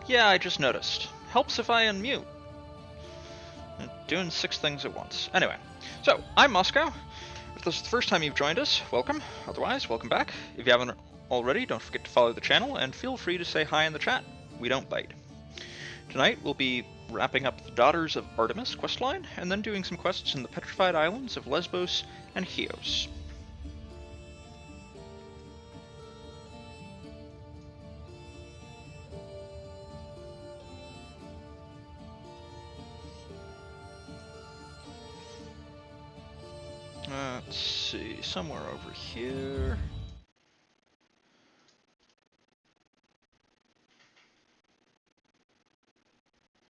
Yeah, I just noticed. Helps if I unmute. Doing 6 things at once. Anyway, so, I'm Moscow. If this is the first time you've joined us, welcome. Otherwise, welcome back. If you haven't already, don't forget to follow the channel, and feel free to say hi in the chat. We don't bite. Tonight, we'll be wrapping up the Daughters of Artemis questline, and then doing some quests in the Petrified Islands of Lesbos and Chios. Let's see, somewhere over here.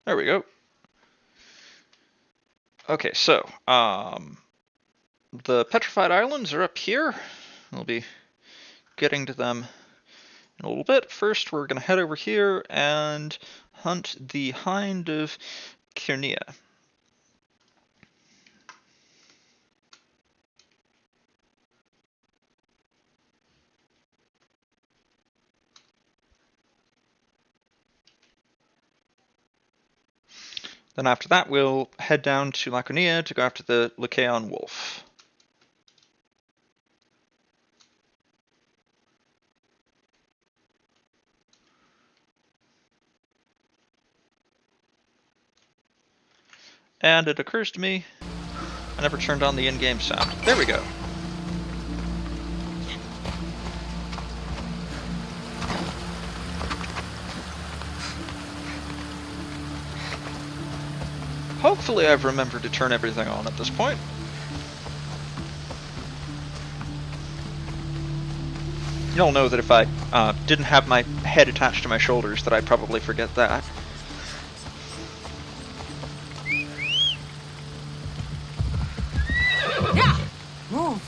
There we go. Okay, so, the Petrified Islands are up here. We'll be getting to them in a little bit. First, we're going to head over here and hunt the Hind of Kyrnia. Then after that, we'll head down to Laconia to go after the Lycaon Wolf. And it occurs to me, I never turned on the in-game sound. There we go. Hopefully I've remembered to turn everything on at this point. You'll know that if I didn't have my head attached to my shoulders, that I'd probably forget that. Yeah. Move.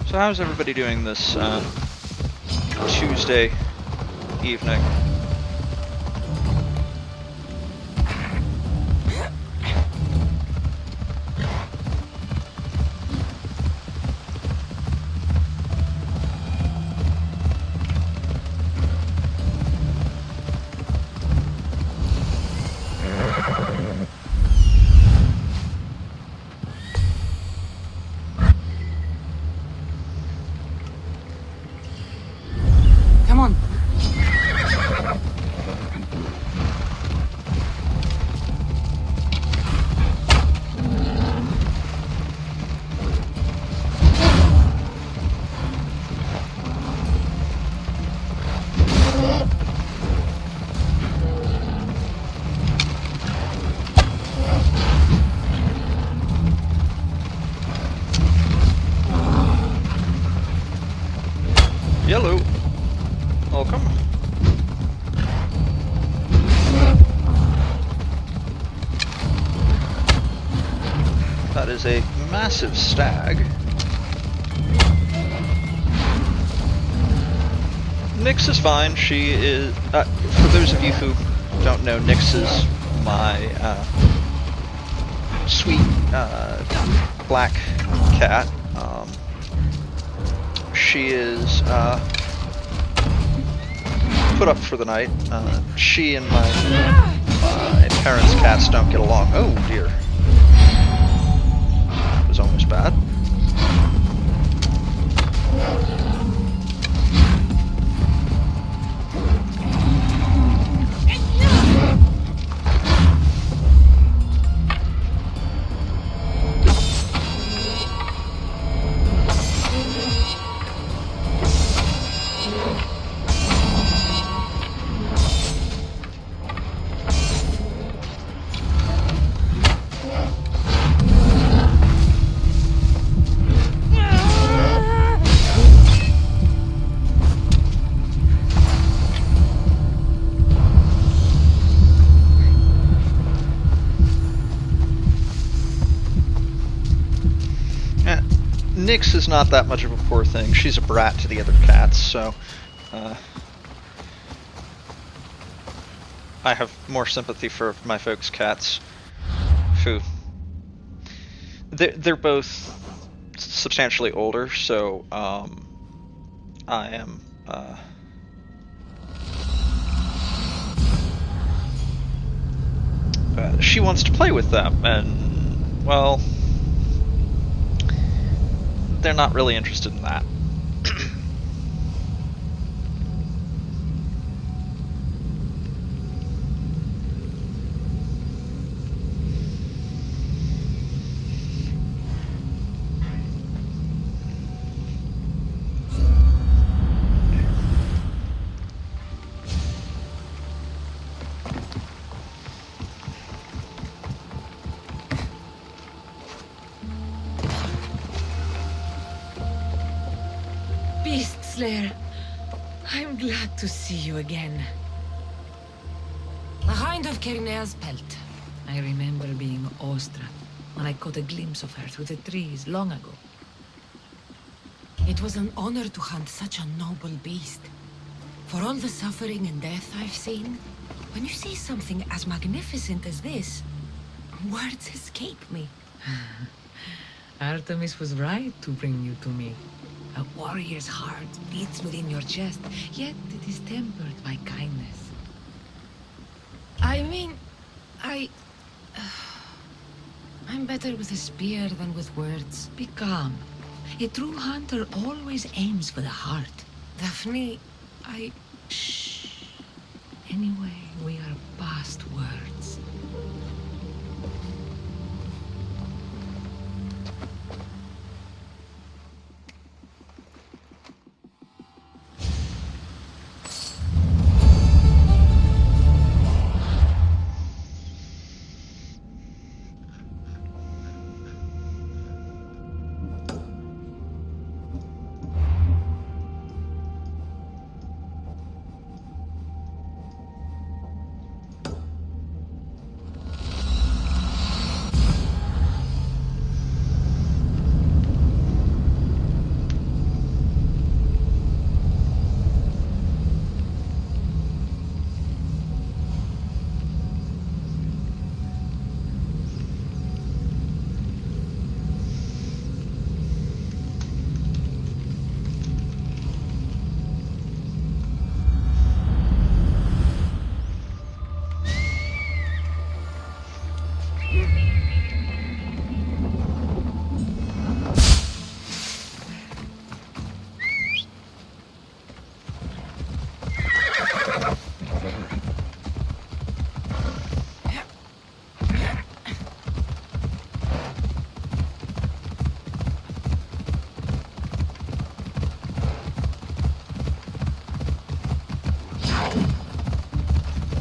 So how's everybody doing this Tuesday evening? Come on. Yellow. Welcome. That is a massive stag. Nyx is fine. She is... for those of you who don't know, Nyx is my sweet black cat. She is put up for the night. She and my parents' cats don't get along. Oh dear. That was almost bad. Nyx is not that much of a poor thing. She's a brat to the other cats, so I have more sympathy for my folks' cats, who they're both substantially older, so I am, she wants to play with them, and, well, they're not really interested in that. Beast Slayer, I'm glad to see you again. The Hind of Kirnea's pelt. I remember being awestruck when I caught a glimpse of her through the trees long ago. It was an honor to hunt such a noble beast. For all the suffering and death I've seen, when you see something as magnificent as this, words escape me. Artemis was right to bring you to me. A warrior's heart beats within your chest, yet it is tempered by kindness. I mean, I'm better with a spear than with words. Be calm. A true hunter always aims for the heart. Daphne, Shh. Anyway, we are past words.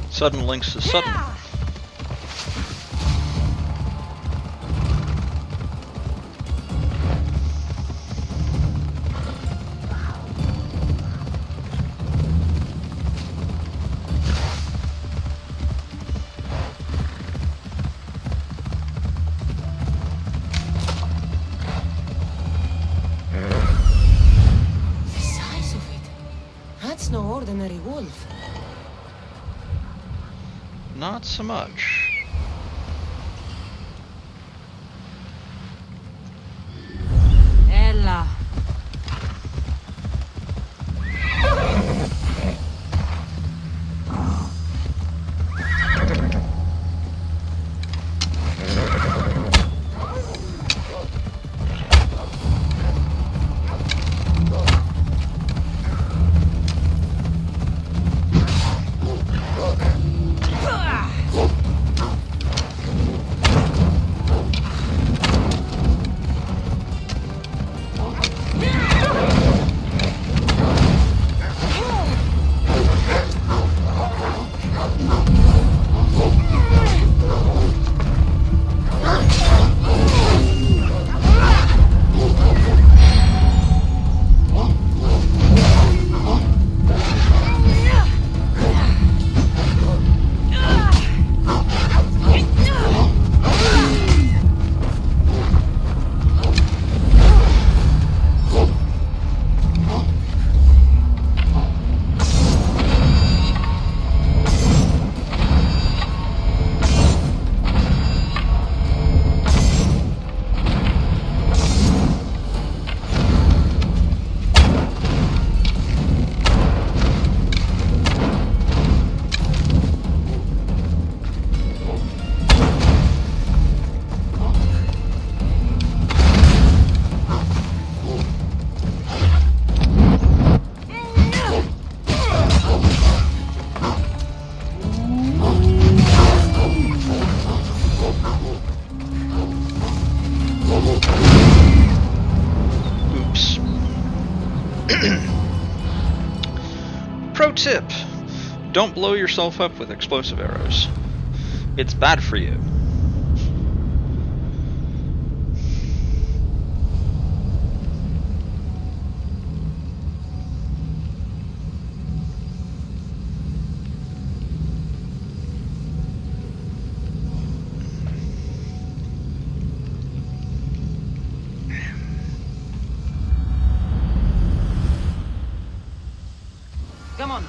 Sudden links to sudden. The size of it. That's no ordinary wolf. Not so much. Ella. Don't blow yourself up with explosive arrows. It's bad for you. Come on.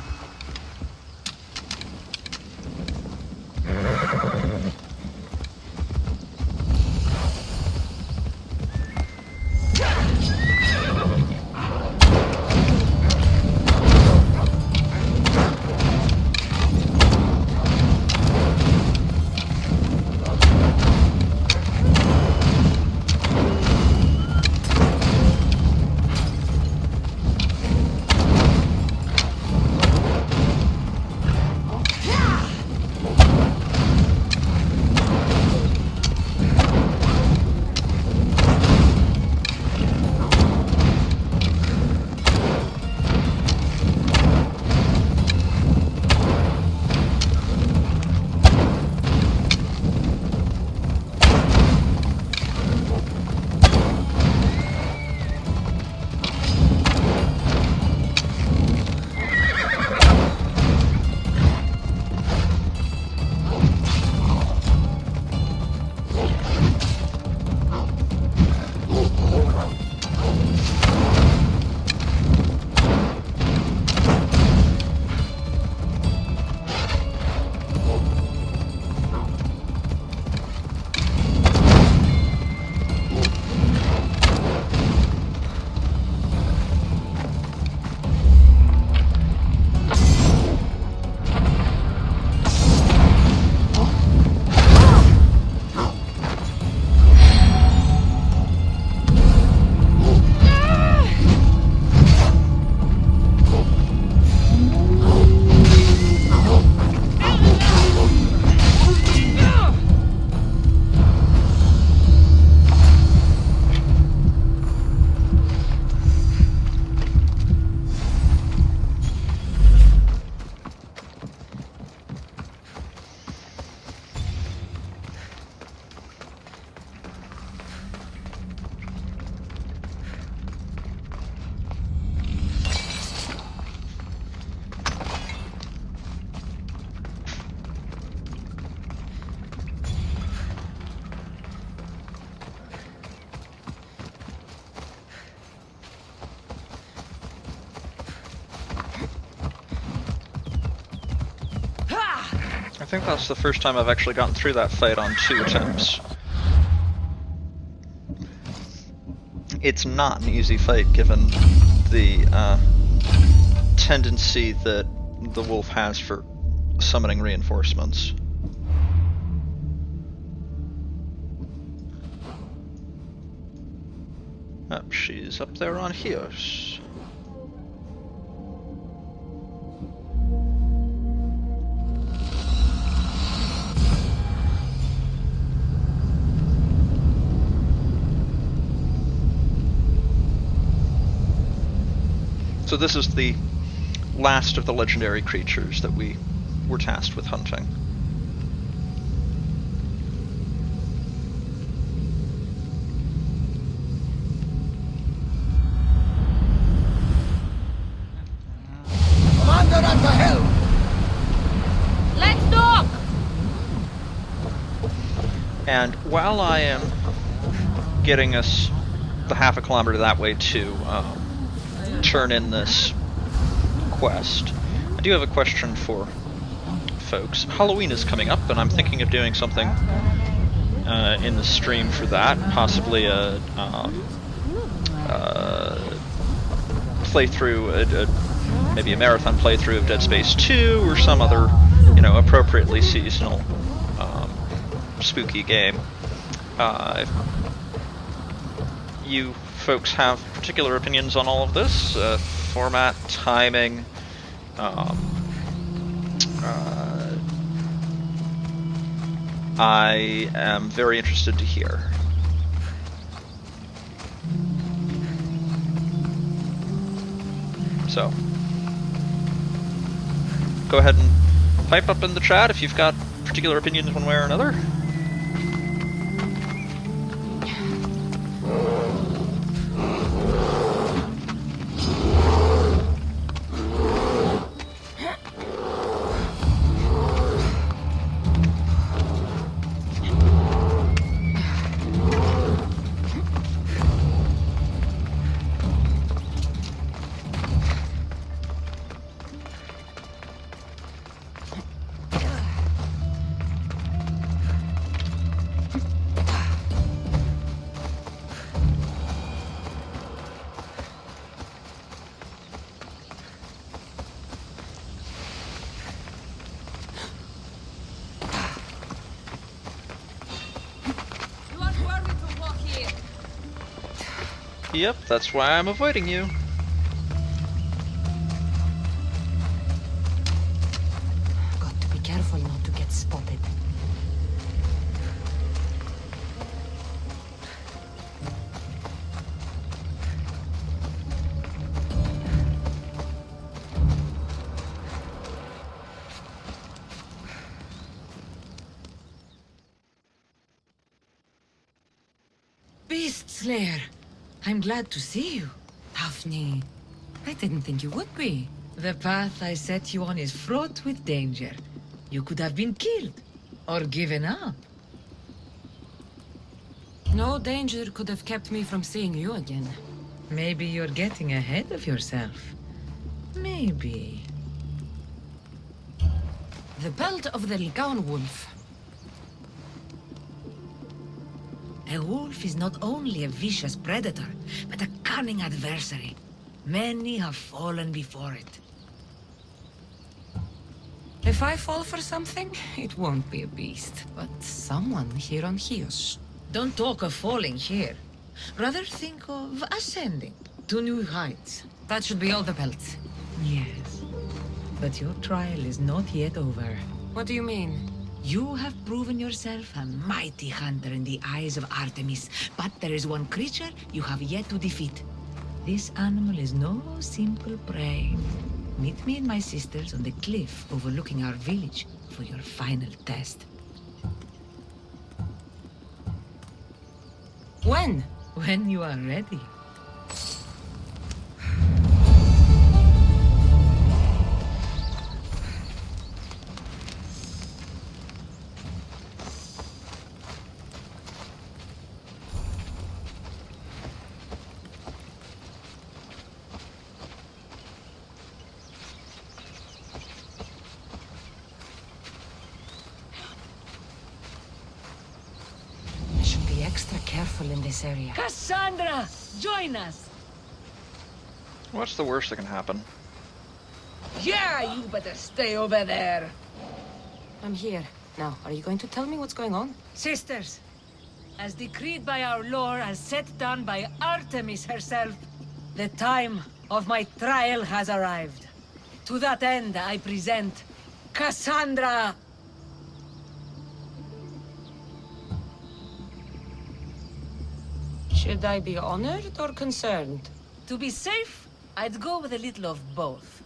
I think that's the first time I've actually gotten through that fight on 2 attempts. It's not an easy fight given the tendency that the wolf has for summoning reinforcements. Oh, she's up there on heels. So this is the last of the legendary creatures that we were tasked with hunting. Commander at the helm! Let's talk! And while I am getting us the half a kilometer that way to turn in this quest, I do have a question for folks. Halloween is coming up, and I'm thinking of doing something in the stream for that, possibly a playthrough, maybe a marathon playthrough of Dead Space 2 or some other, appropriately seasonal spooky game. If you folks have particular opinions on all of this, format, timing, I am very interested to hear. So, go ahead and pipe up in the chat if you've got particular opinions one way or another. Yep, that's why I'm avoiding you. Got to be careful not to get spotted. Beast Slayer! I'm glad to see you. Daphne, I didn't think you would be. The path I set you on is fraught with danger. You could have been killed, or given up. No danger could have kept me from seeing you again. Maybe you're getting ahead of yourself. Maybe. The belt of the Ligaun wolf. A wolf is not only a vicious predator, but a cunning adversary. Many have fallen before it. If I fall for something, it won't be a beast, but someone here on Chios. Don't talk of falling here. Rather think of ascending to new heights. That should be all the pelts. Yes, but your trial is not yet over. What do you mean? You have proven yourself a mighty hunter in the eyes of Artemis, but there is one creature you have yet to defeat. This animal is no simple prey. Meet me and my sisters on the cliff overlooking our village for your final test. When? When you are ready. Extra careful in this area. Cassandra! Join us! What's the worst that can happen? Yeah, you better stay over there. I'm here. Now, are you going to tell me what's going on? Sisters, as decreed by our lore, as set down by Artemis herself, the time of my trial has arrived. To that end, I present Cassandra! Should I be honored or concerned? To be safe, I'd go with a little of both.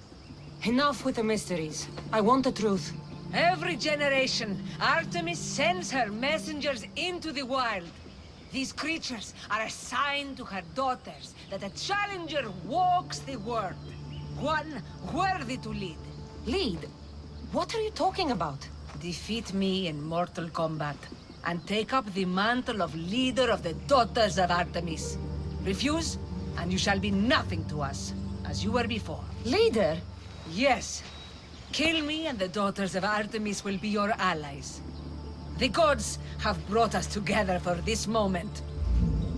Enough with the mysteries. I want the truth. Every generation, Artemis sends her messengers into the wild. These creatures are a sign to her daughters that a challenger walks the world. One worthy to lead. Lead? What are you talking about? Defeat me in mortal combat, and take up the mantle of leader of the daughters of Artemis. Refuse, and you shall be nothing to us, as you were before. Leader? Yes. Kill me, and the daughters of Artemis will be your allies. The gods have brought us together for this moment.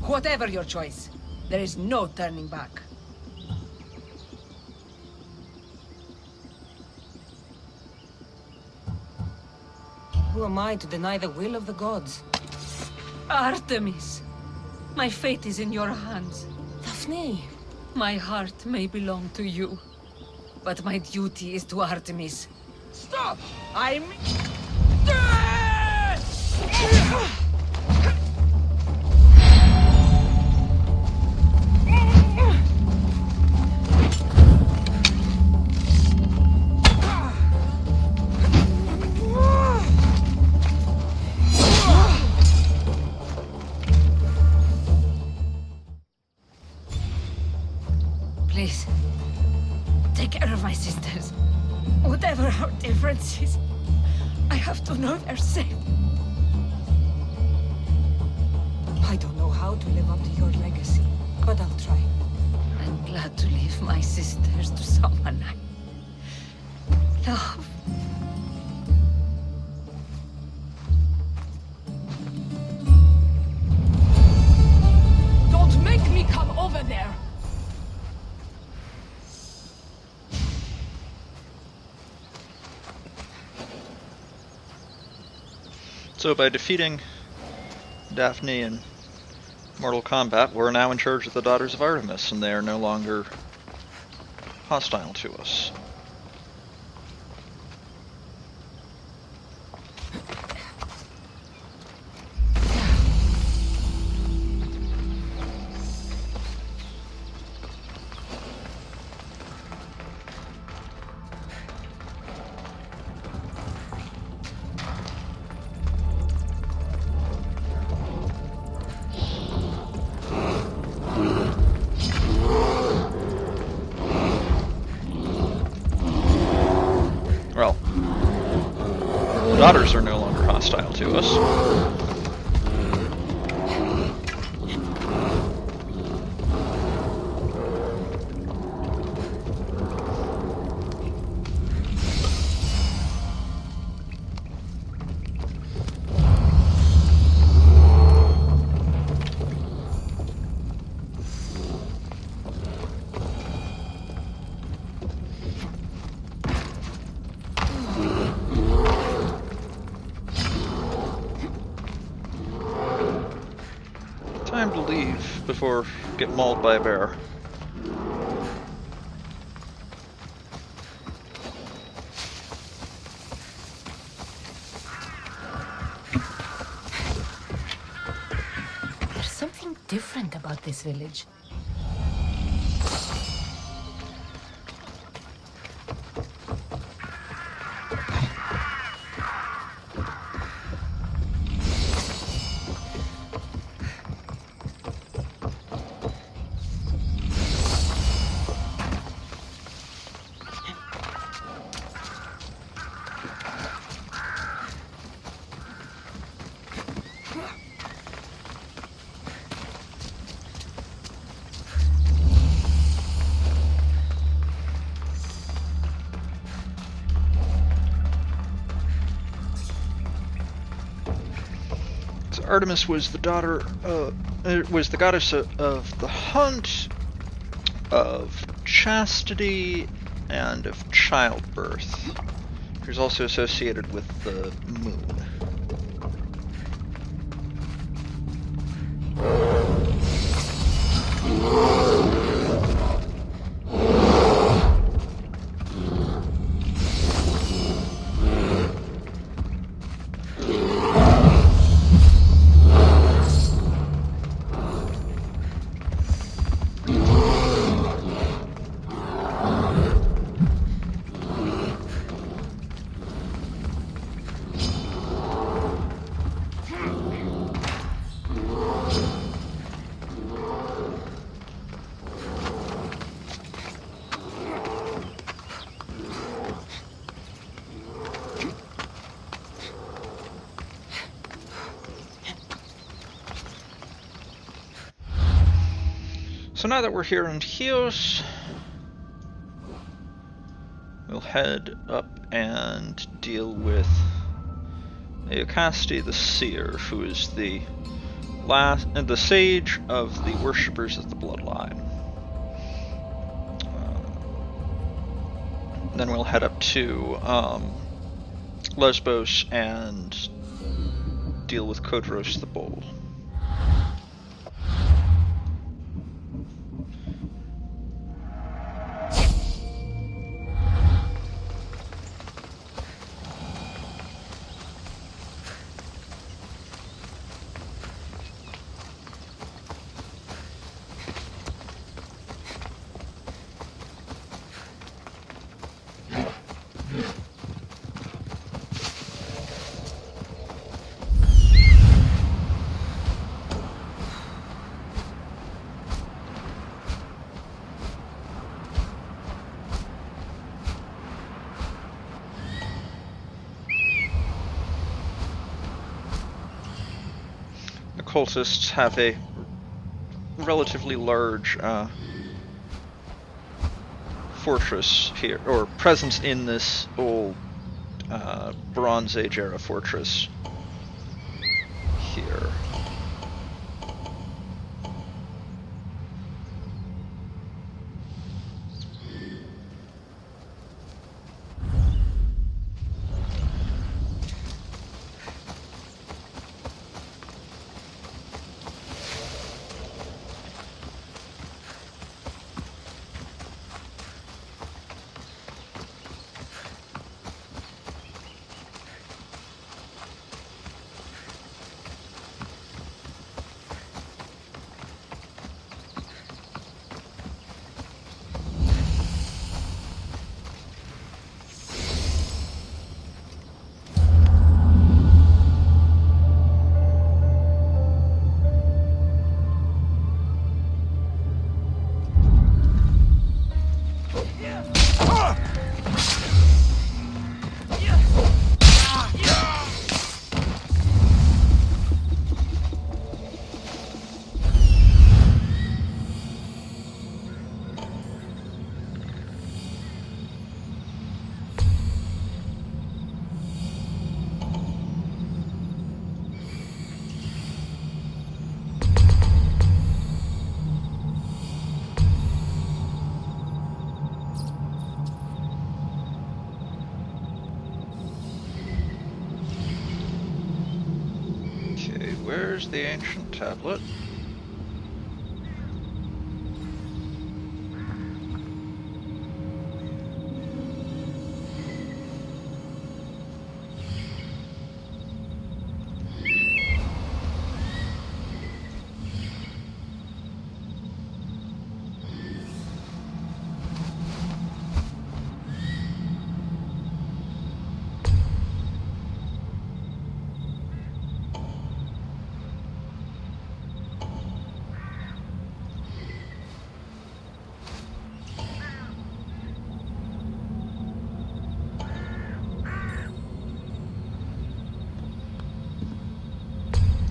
Whatever your choice, there is no turning back. Who am I to deny the will of the gods? Artemis! My fate is in your hands. Daphne! My heart may belong to you, but my duty is to Artemis. Stop! I'm... have to know they're safe. I don't know how to live up to your legacy, but I'll try. I'm glad to leave my sisters to someone I love. Don't make me come over there! So by defeating Daphne in Mortal Kombat, we're now in charge of the Daughters of Artemis, and they are no longer hostile to us. Well, the daughters are no longer hostile to us. Time to leave before get mauled by a bear. There's something different about this village. Artemis was the daughter, was the goddess of the hunt, of chastity, and of childbirth. She was also associated with the moon. So now that we're here in Chios, we'll head up and deal with Eocasti the Seer, who is the sage of the worshippers of the bloodline. Then we'll head up to Lesbos and deal with Kodros the Bold. occultists have a relatively large fortress here, or presence in this old Bronze Age era fortress here. Where's the ancient tablet?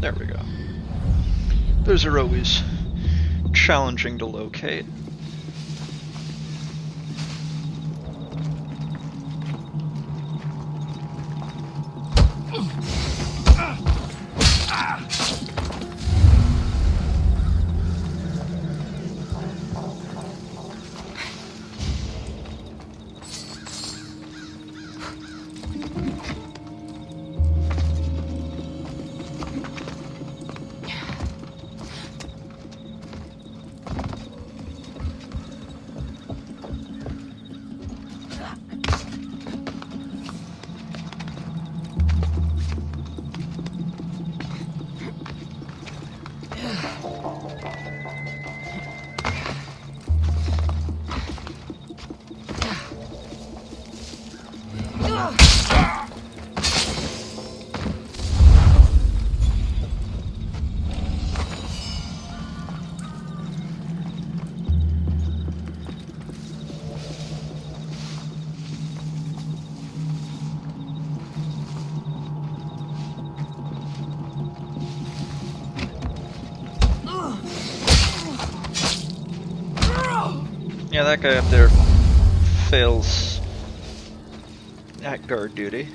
There we go. Those are always challenging to locate. Yeah, that guy up there fails at guard duty.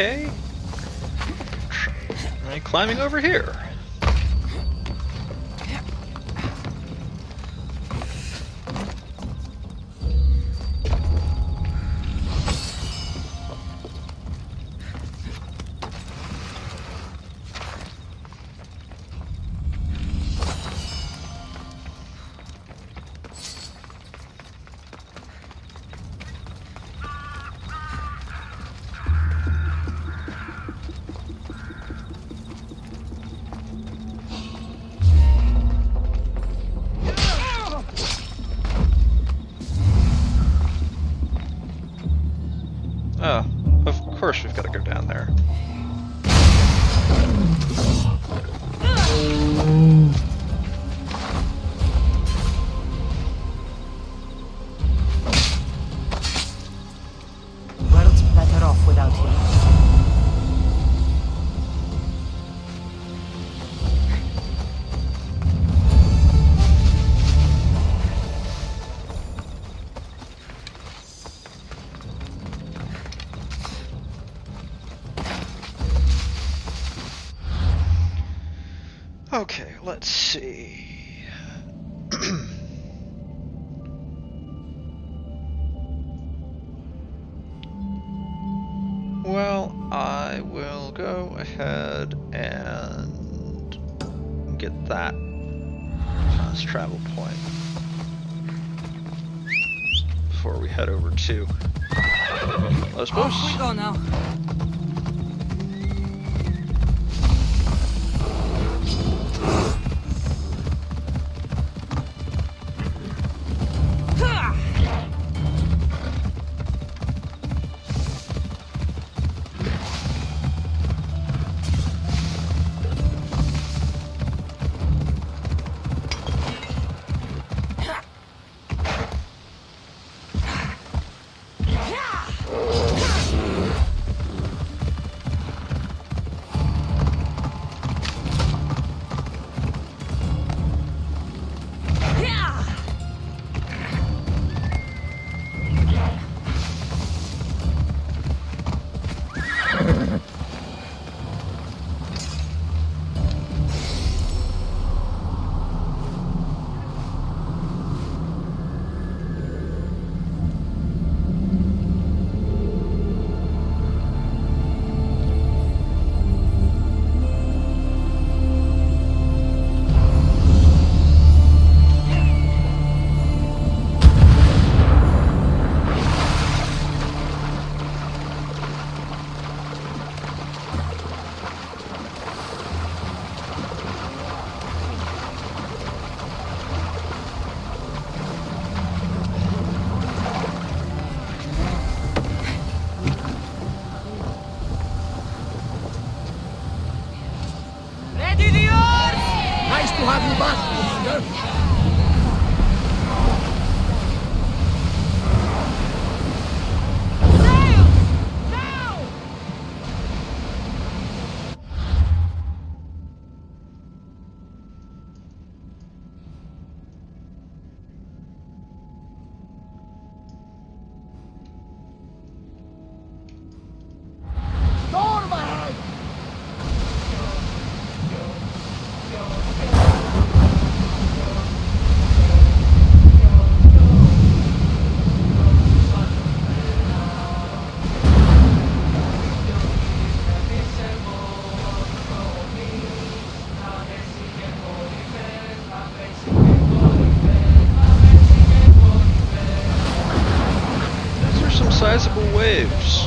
okay. Try climbing over here. Oh, of course we've got to go down there. World's better off without him. Okay, let's see. Well, I will go ahead and get that fast travel point before we head over to Los Bos. Off we go now. Nice to have you back, Commander. Sizable waves.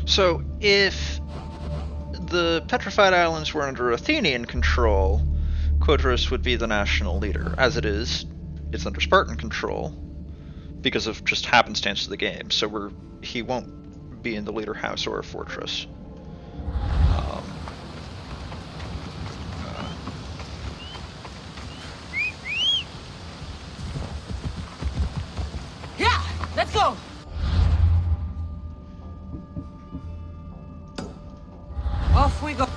So, if the Petrified Islands were under Athenian control, Quotaris would be the national leader. As it is, it's under Spartan control because of just happenstance of the game. So he won't be in the leader house or a fortress. Yeah, let's go. Off we go.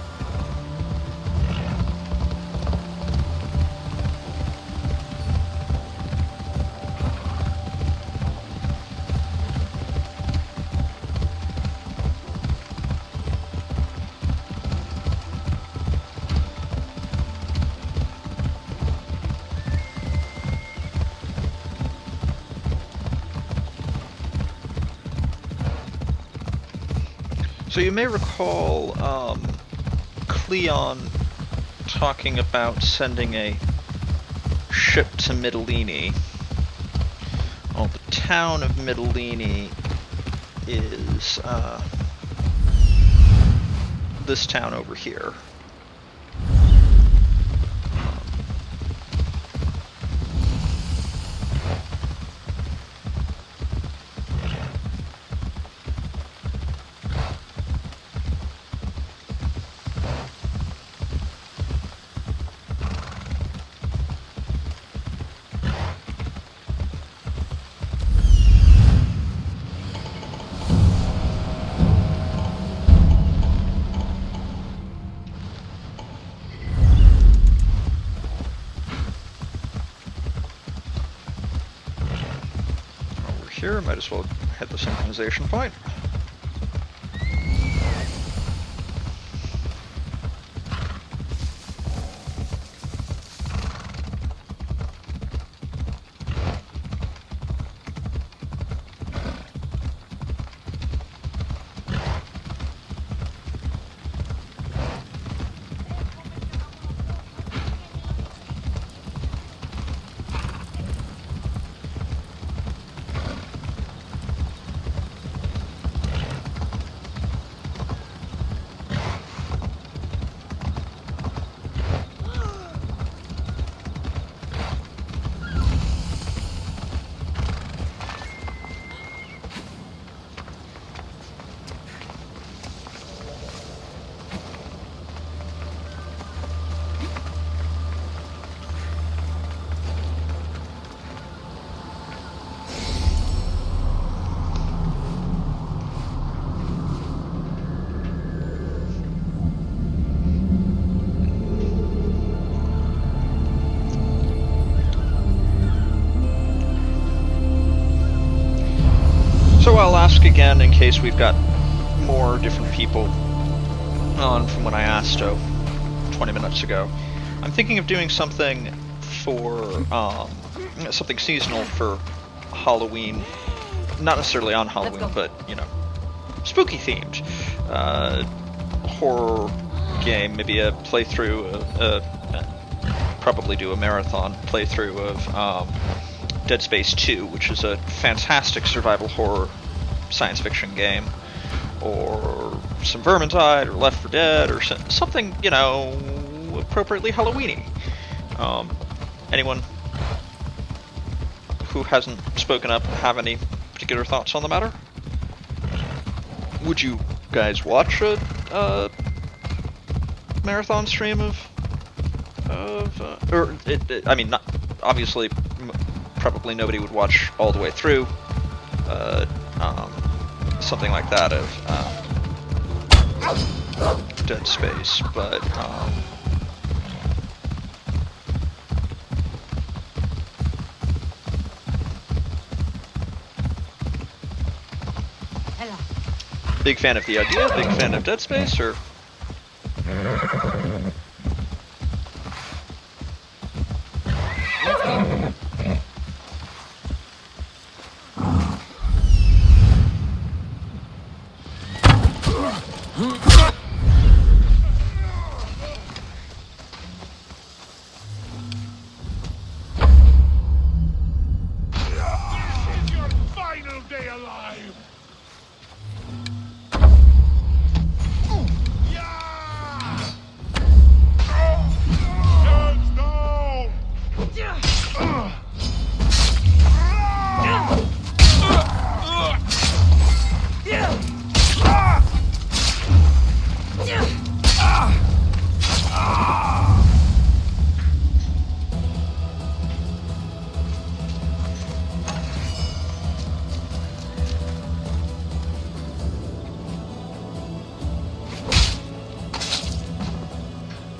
So you may recall Cleon talking about sending a ship to Mytilene. Well, the town of Mytilene is this town over here. Here, might as well hit the synchronization point. So I'll ask again in case we've got more different people on from when I asked 20 minutes ago. I'm thinking of doing something for something seasonal for Halloween. Not necessarily on Halloween, but you know, spooky themed. Horror game, maybe a playthrough, probably do a marathon playthrough of Dead Space 2, which is a fantastic survival horror science fiction game, or some Vermintide, or Left 4 Dead, or something, you know, appropriately Halloween-y. Anyone who hasn't spoken up have any particular thoughts on the matter? Would you guys watch a marathon stream I mean, not obviously. Probably nobody would watch all the way through, something like that of Dead Space, but big fan of the idea, big fan of Dead Space, or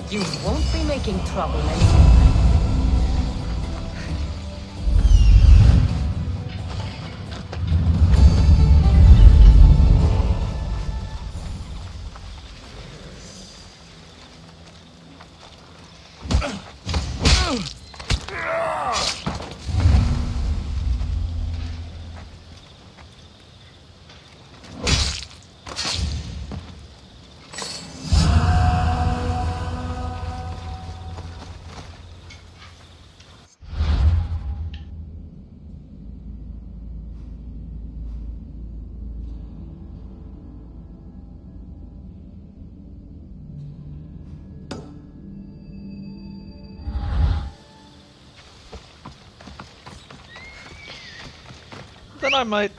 You won't be making trouble anymore. Then I might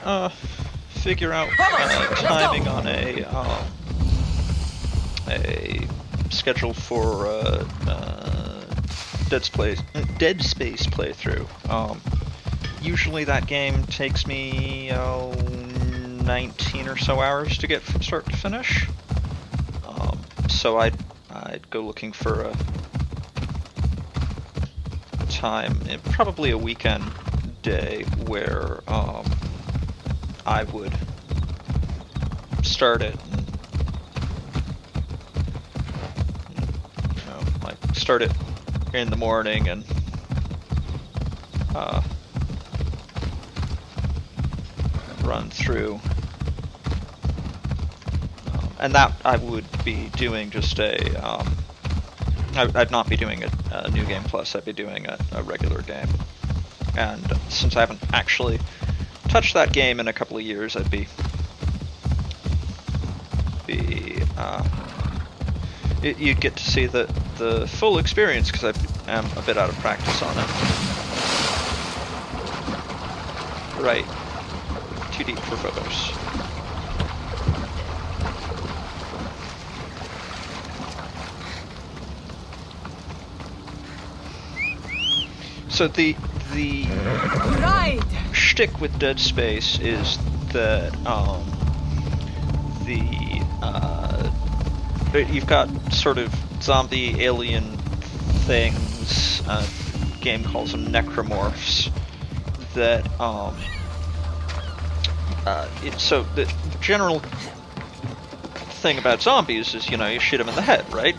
figure out timing on a schedule for Dead Space playthrough. Usually that game takes me 19 or so hours to get from start to finish. So I'd go looking for a time, probably a weekend day, where I would start it and, like start it in the morning and run through, and that I would be doing just I'd not be doing a New Game Plus, I'd be doing a regular game. And since I haven't actually touched that game in a couple of years, I'd be you'd get to see the full experience, because I am a bit out of practice on it. Right. Too deep for photos. So the shtick with Dead Space is that you've got sort of zombie alien things. Game calls them necromorphs. That so the general thing about zombies is, you shoot them in the head, right?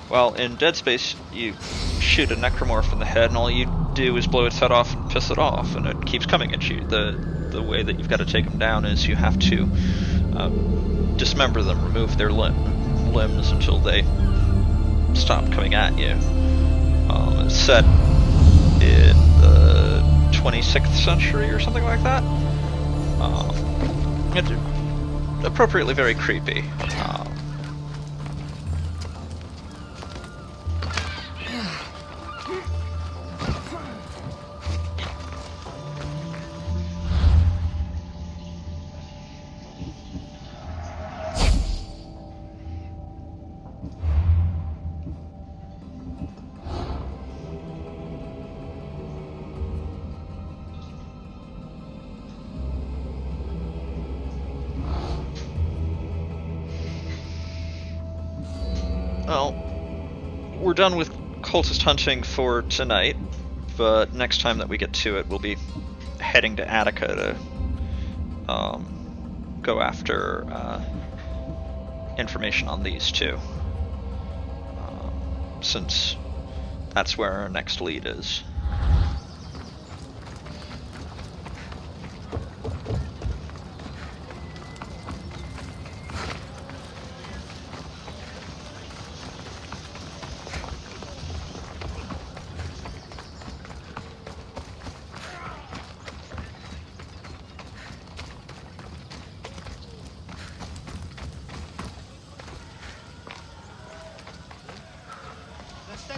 Well, in Dead Space, you shoot a necromorph in the head, and all you do is blow its head off and piss it off, and it keeps coming at you. The way that you've got to take them down is you have to dismember them, remove their limbs until they stop coming at you. It's set in the 26th century or something like that. It's appropriately very creepy. Well, we're done with cultist hunting for tonight, but next time that we get to it, we'll be heading to Attica to go after information on these two, since that's where our next lead is.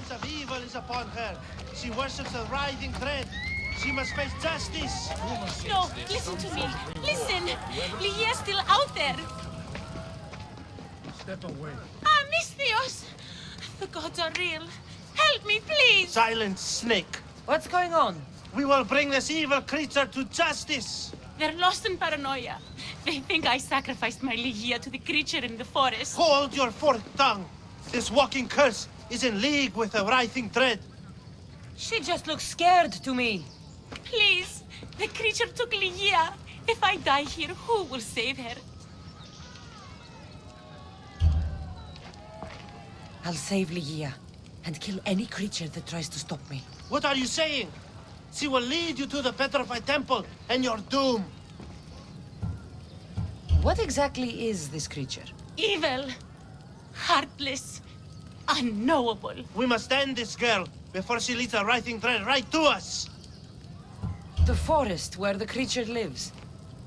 Of evil is upon her. She worships a writhing dread. She must face justice. No, listen to me. Listen. Lygia's still out there. Step away. Ah, Misthios. The gods are real. Help me, please. Silence, snake. What's going on? We will bring this evil creature to justice. They're lost in paranoia. They think I sacrificed my Lygia to the creature in the forest. Hold your forked tongue. This walking curse is in league with the writhing dread. She just looks scared to me. Please, the creature took Ligia. If I die here, who will save her? I'll save Ligia and kill any creature that tries to stop me. What are you saying? She will lead you to the petrified temple and your doom. What exactly is this creature? Evil, heartless, unknowable. We must end this girl before she leads the writhing dread right to us. The forest where the creature lives.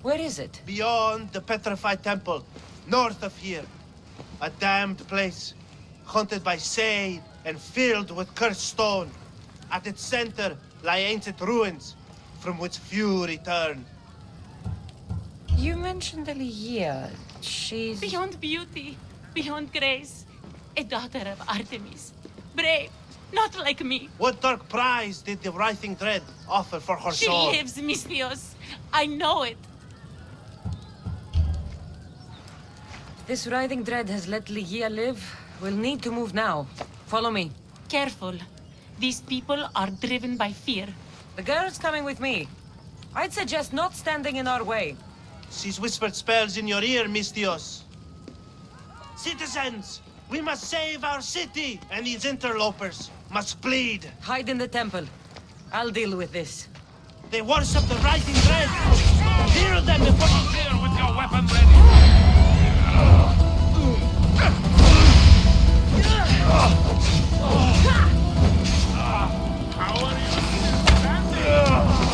Where is it? Beyond the petrified temple, north of here. A damned place, haunted by Say and filled with cursed stone. At its center lie ancient ruins, from which few return. You mentioned Ligia. She's... Beyond beauty, beyond grace, a daughter of Artemis. Brave, not like me. What dark prize did the writhing dread offer for her She soul? lives, Mystios. I know it. This writhing dread has let Ligia live. We'll need to move now. Follow me. Careful. These people are driven by fear. The girl's coming with me. I'd suggest not standing in our way. She's whispered spells in your ear, Mystios. Citizens, we must save our city, and these interlopers must bleed. Hide in the temple. I'll deal with this. They worship the writhing dread. Kill them before you Clear with your weapon ready. How are you standing?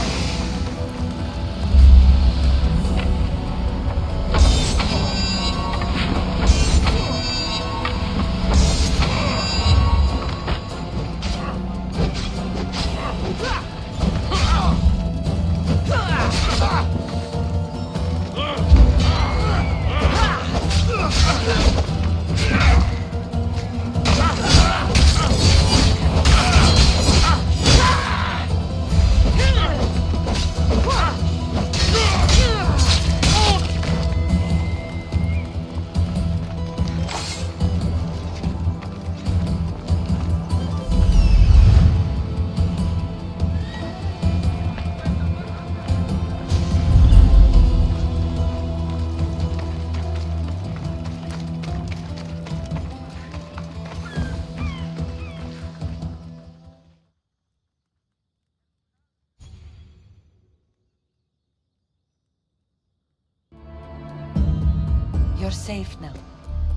You're safe now.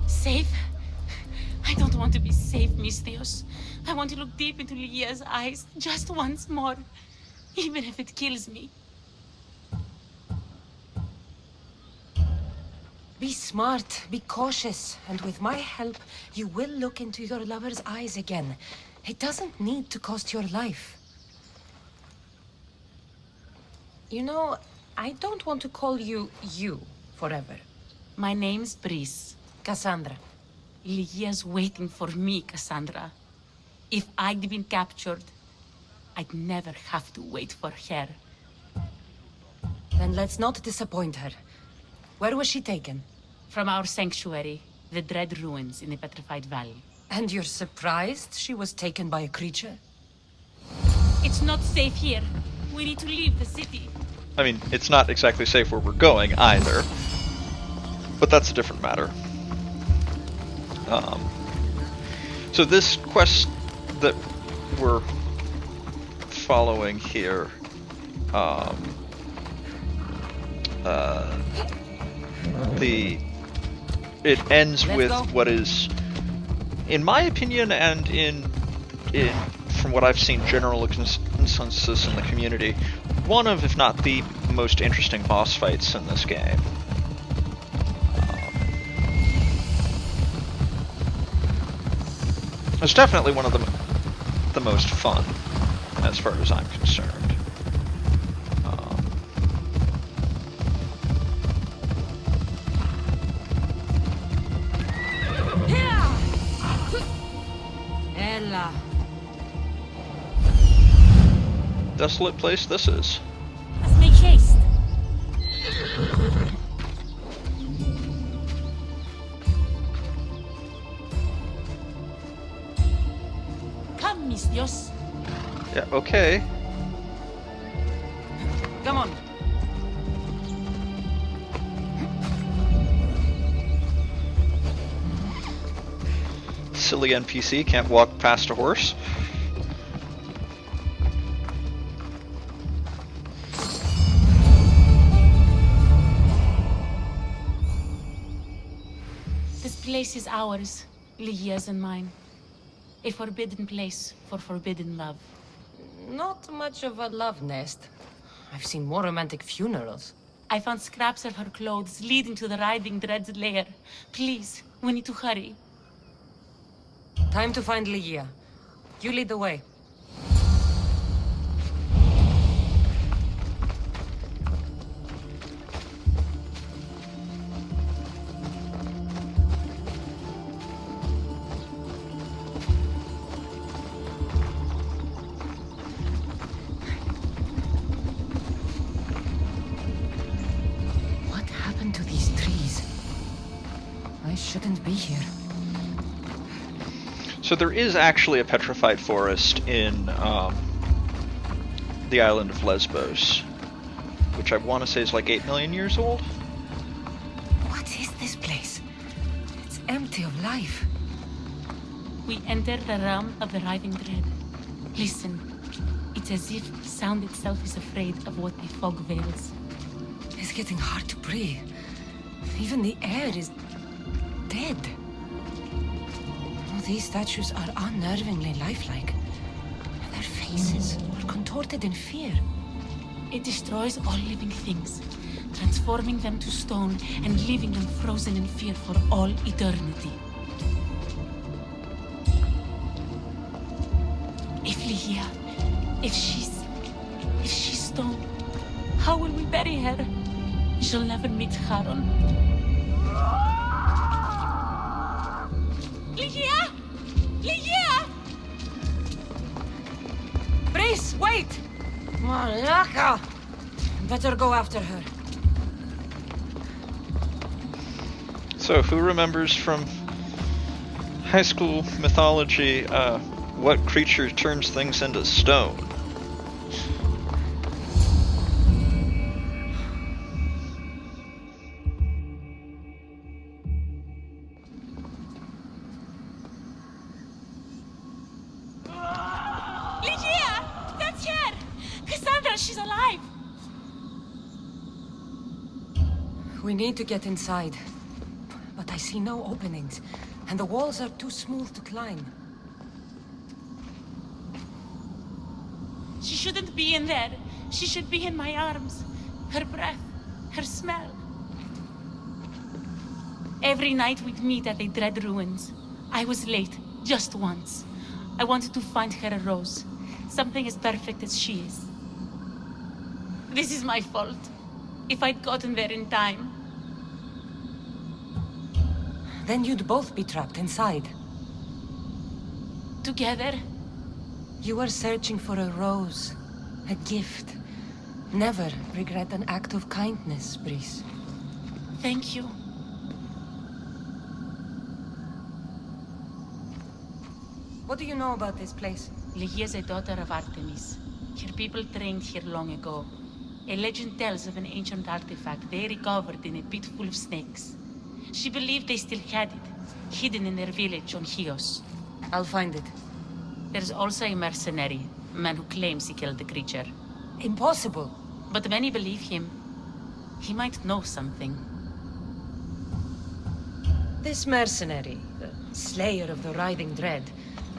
Safe? I don't want to be safe, Mystios. I want to look deep into Ligia's eyes just once more, even if it kills me. Be smart, be cautious, and with my help, you will look into your lover's eyes again. It doesn't need to cost your life. You know, I don't want to call you forever. My name's Brice. Cassandra. Ligia's waiting for me, Cassandra. If I'd been captured, I'd never have to wait for her. Then let's not disappoint her. Where was she taken? From our sanctuary, the Dread Ruins in the Petrified Valley. And you're surprised she was taken by a creature? It's not safe here. We need to leave the city. I mean, it's not exactly safe where we're going either. But that's a different matter. So this quest that we're following here, it ends Let's with go. what is, in my opinion, and in from what I've seen, general consensus in the community, one of, if not the most interesting boss fights in this game. It's definitely one of the most fun, as far as I'm concerned. Ella. Desolate place this is. Let's make haste. mis Dios. Yeah, okay. Come on. Silly NPC can't walk past a horse. This place is ours, Ligia's and mine. A forbidden place for forbidden love. Not much of a love nest. I've seen more romantic funerals. I found scraps of her clothes leading to the Riding Dread's lair. Please, we need to hurry. Time to find Ligia. You lead the way. What happened to these trees? I shouldn't be here. So there is actually a petrified forest in the island of Lesbos, which I want to say is like 8 million years old. What is this place? It's empty of life. We enter the realm of the Riding Dread. Listen. It's as if sound itself is afraid of what the fog veils. It's getting hard to breathe. Even the air is dead. Oh, these statues are unnervingly lifelike. Their faces are contorted in fear. It destroys all living things, transforming them to stone and leaving them frozen in fear for all eternity. If Ligia, if she's stone, how will we bury her? She'll never meet Charon. Ligia! Ligia! Brace, wait! Malaka! Better go after her. So, who remembers from high school mythology what creature turns things into stone? Ligia! That's her! Cassandra, she's alive! We need to get inside. But I see no openings, and the walls are too smooth to climb. She shouldn't be in there. She should be in my arms. Her breath, her smell. Every night we'd meet at the Dread Ruins. I was late, just once. I wanted to find her a rose. Something as perfect as she is. This is my fault. If I'd gotten there in time. Then you'd both be trapped inside. Together? You were searching for a rose, a gift. Never regret an act of kindness, Brice. Thank you. What do you know about this place? Ligia is a daughter of Artemis. Her people trained here long ago. A legend tells of an ancient artifact they recovered in a pit full of snakes. She believed they still had it, hidden in their village on Chios. I'll find it. There's also a mercenary, a man who claims he killed the creature. Impossible. But many believe him. He might know something. This mercenary, the slayer of the Riding Dread,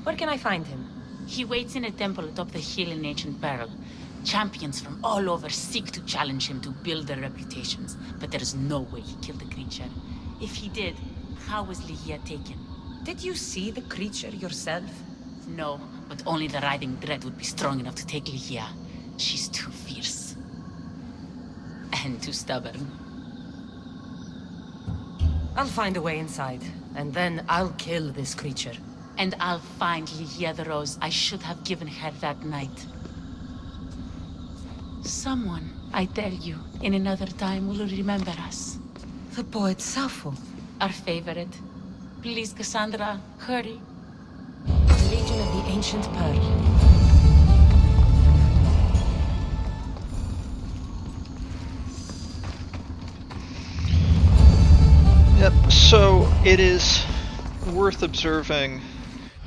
where can I find him? He waits in a temple atop the hill in ancient Pearl. Champions from all over seek to challenge him to build their reputations, but there's no way he killed the creature. If he did, how was Ligia taken? Did you see the creature yourself? No, but only the Riding Dread would be strong enough to take Ligia. She's too fierce. And too stubborn. I'll find a way inside, and then I'll kill this creature. And I'll find Ligia the rose I should have given her that night. Someone, I tell you, in another time will remember us. The poet Sappho. Our favorite. Please, Cassandra, hurry. Reach origin of the ancient pearl. Yep, so it is worth observing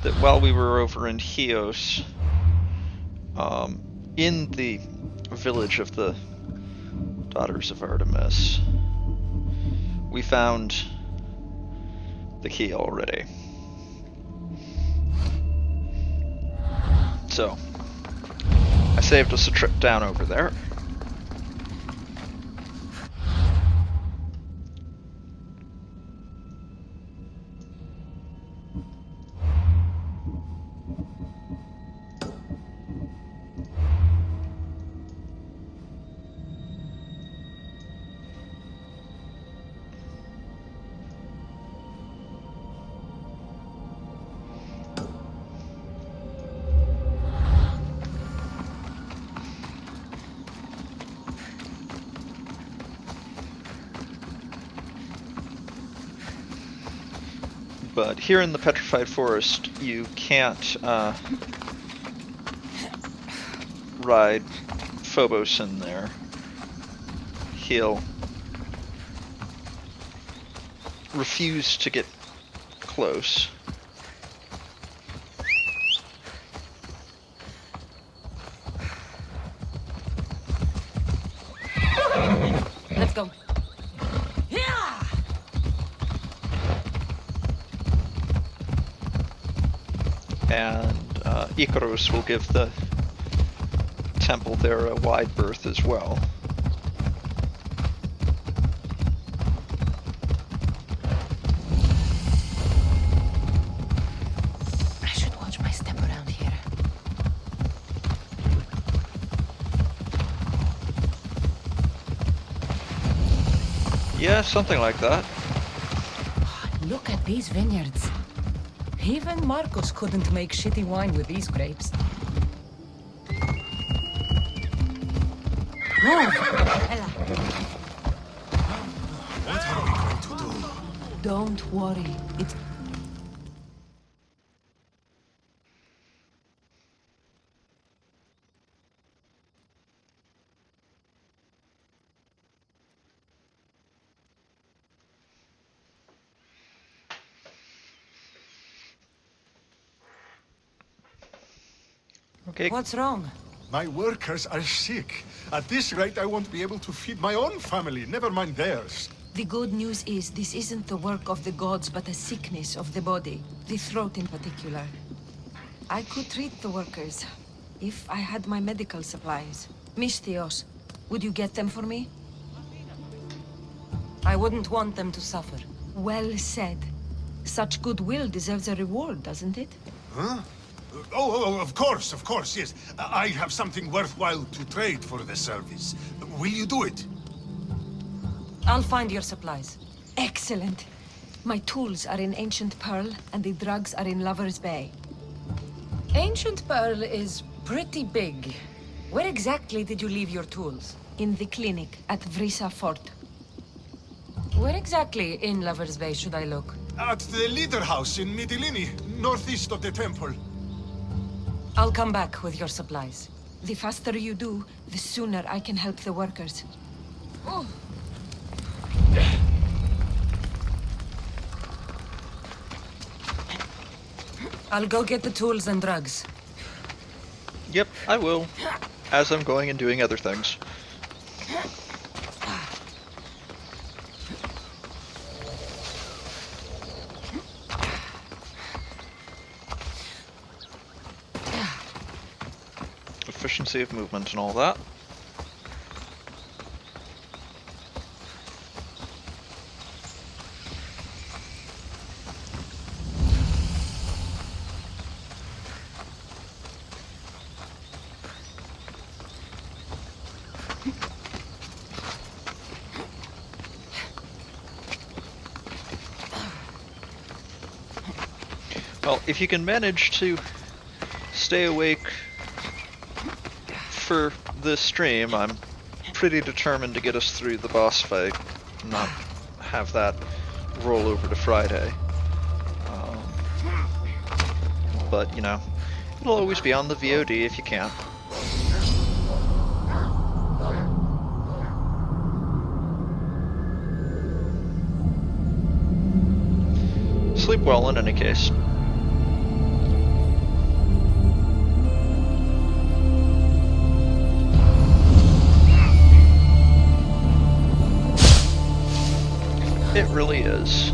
that while we were over in Chios, in the village of the Daughters of Artemis, we found the key already. So, I saved us a trip down over there. But here in the Petrified Forest, you can't ride Phobos in there. He'll refuse to get close. Let's go. And Icarus will give the temple there a wide berth as well. I should watch my step around here. Yeah, something like that. Look at these vineyards. Even Marcos couldn't make shitty wine with these grapes. Move! Ella. What are we going to do? Don't worry. It's... Okay. What's wrong? My workers are sick. At this rate, I won't be able to feed my own family, never mind theirs. The good news is this isn't the work of the gods, but a sickness of the body. The throat in particular. I could treat the workers, if I had my medical supplies. Misthios, would you get them for me? I wouldn't want them to suffer. Well said. Such goodwill deserves a reward, doesn't it? Huh? Of course, yes. I have something worthwhile to trade for the service. Will you do it? I'll find your supplies. Excellent. My tools are in Ancient Pearl, and the drugs are in Lover's Bay. Ancient Pearl is pretty big. Where exactly did you leave your tools? In the clinic at Vrisa Fort. Where exactly in Lover's Bay should I look? At the leader house in Mytilene, northeast of the temple. I'll come back with your supplies. The faster you do, the sooner I can help the workers. Oh. I'll go get the tools and drugs. Yep, I will. As I'm going and doing other things. Efficiency of movement and all that. Well, if you can manage to stay awake for this stream, I'm pretty determined to get us through the boss fight, not have that roll over to Friday. But, you know, It'll always be on the VOD if you can. Sleep well in any case. It really is.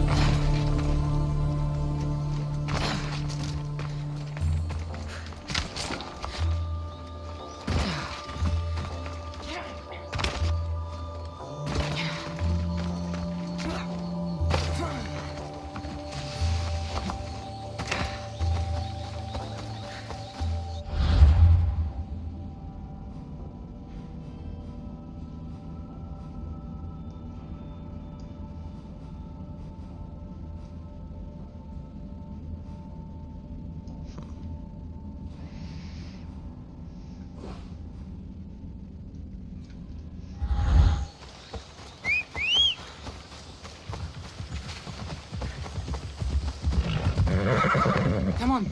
Come on.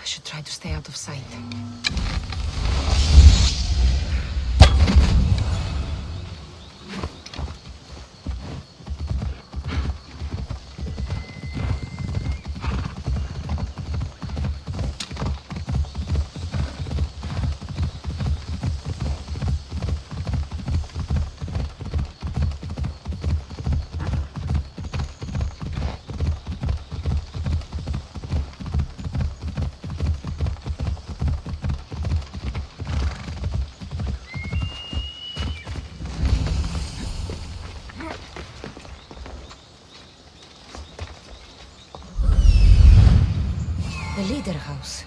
I should try to stay out of sight. The leader house.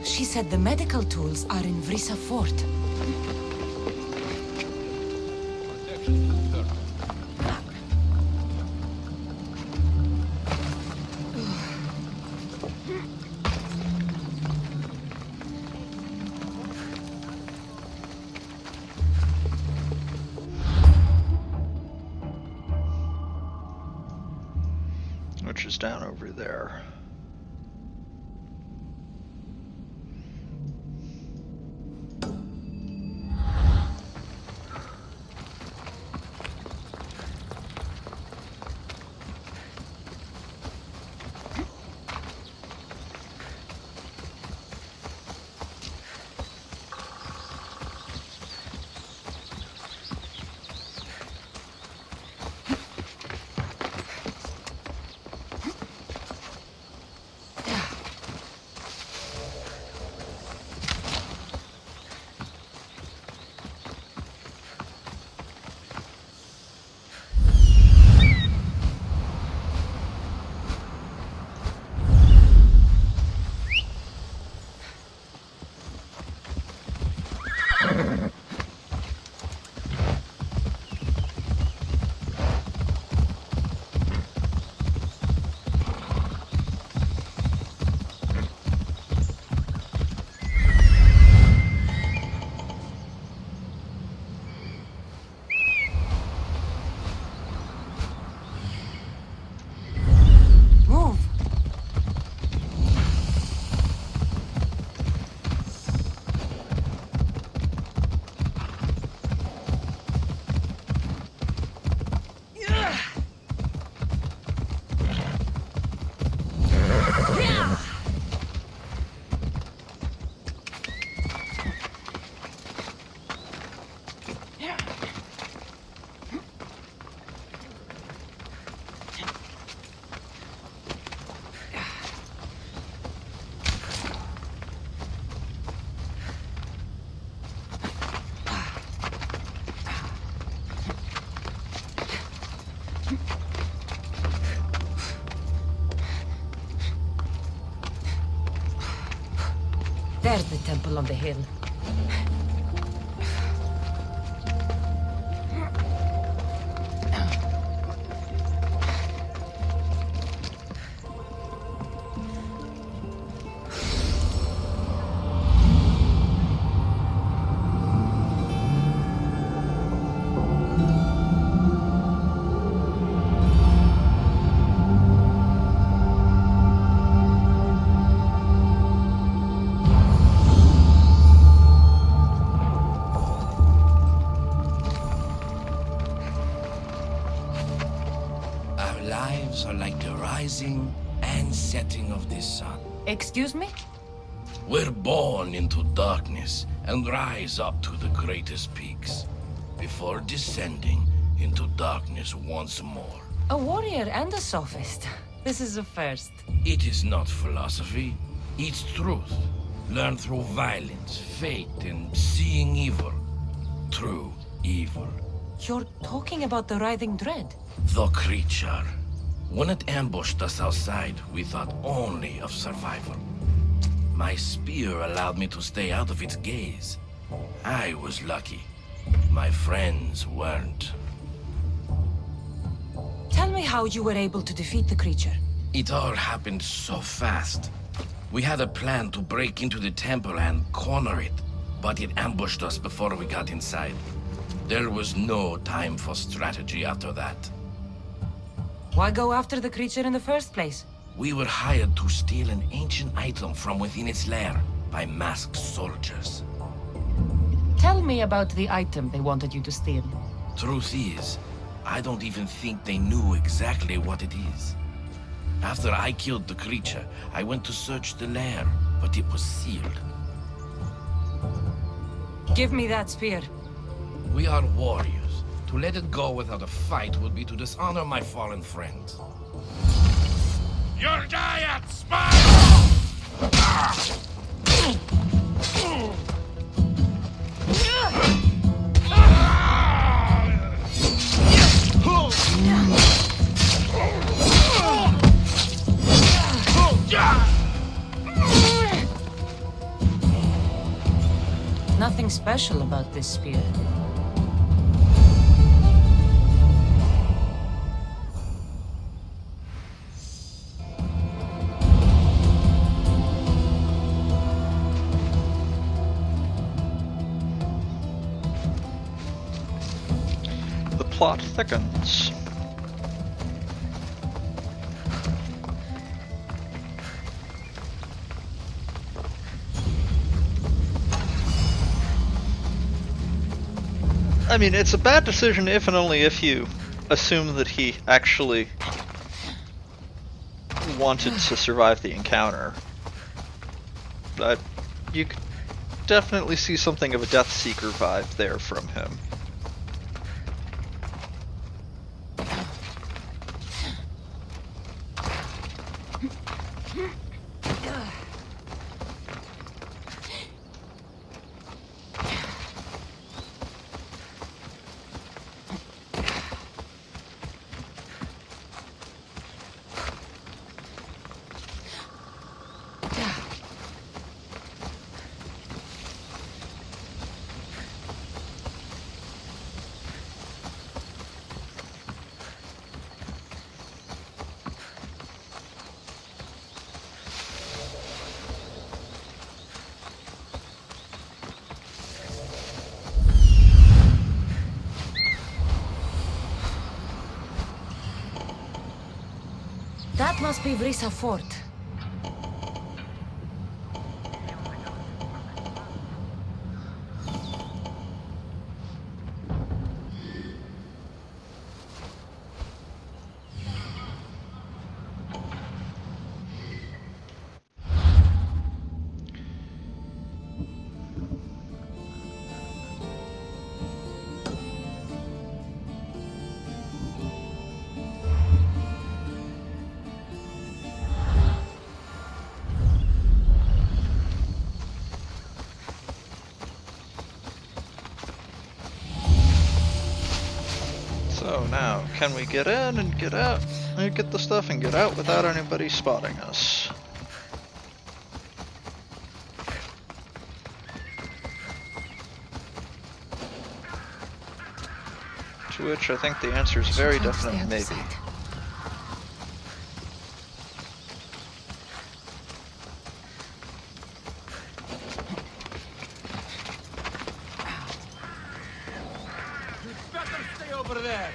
She said the medical tools are in Vrisa Fort. Which is down over there. There's the temple on the hill. Our lives are like the rising and setting of the sun. Excuse me? We're born into darkness and rise up to the greatest peaks, before descending into darkness once more. A warrior and a sophist. This is a first. It is not philosophy, it's truth. Learned through violence, fate, and seeing evil. True evil. You're talking about the writhing dread. The creature. When it ambushed us outside, we thought only of survival. My spear allowed me to stay out of its gaze. I was lucky. My friends weren't. Tell me how you were able to defeat the creature. It all happened so fast. We had a plan to break into the temple and corner it, but it ambushed us before we got inside. There was no time for strategy after that. Why go after the creature in the first place? We were hired to steal an ancient item from within its lair by masked soldiers. Tell me about the item they wanted you to steal. Truth is, I don't even think they knew exactly what it is. After I killed the creature, I went to search the lair, but it was sealed. Give me that spear. We are warriors. To let it go without a fight would be to dishonor my fallen friends. Your giant smile! Nothing special about this spear. The plot thickens. I mean, it's a bad decision if and only if you assume that he actually wanted to survive the encounter. But you could definitely see something of a Death Seeker vibe there from him. That must be Vrisa Fort. So now, can we get in and get out, and get the stuff and get out without anybody spotting us? To which I think the answer is very Towards the definite other maybe. side. Better stay over there.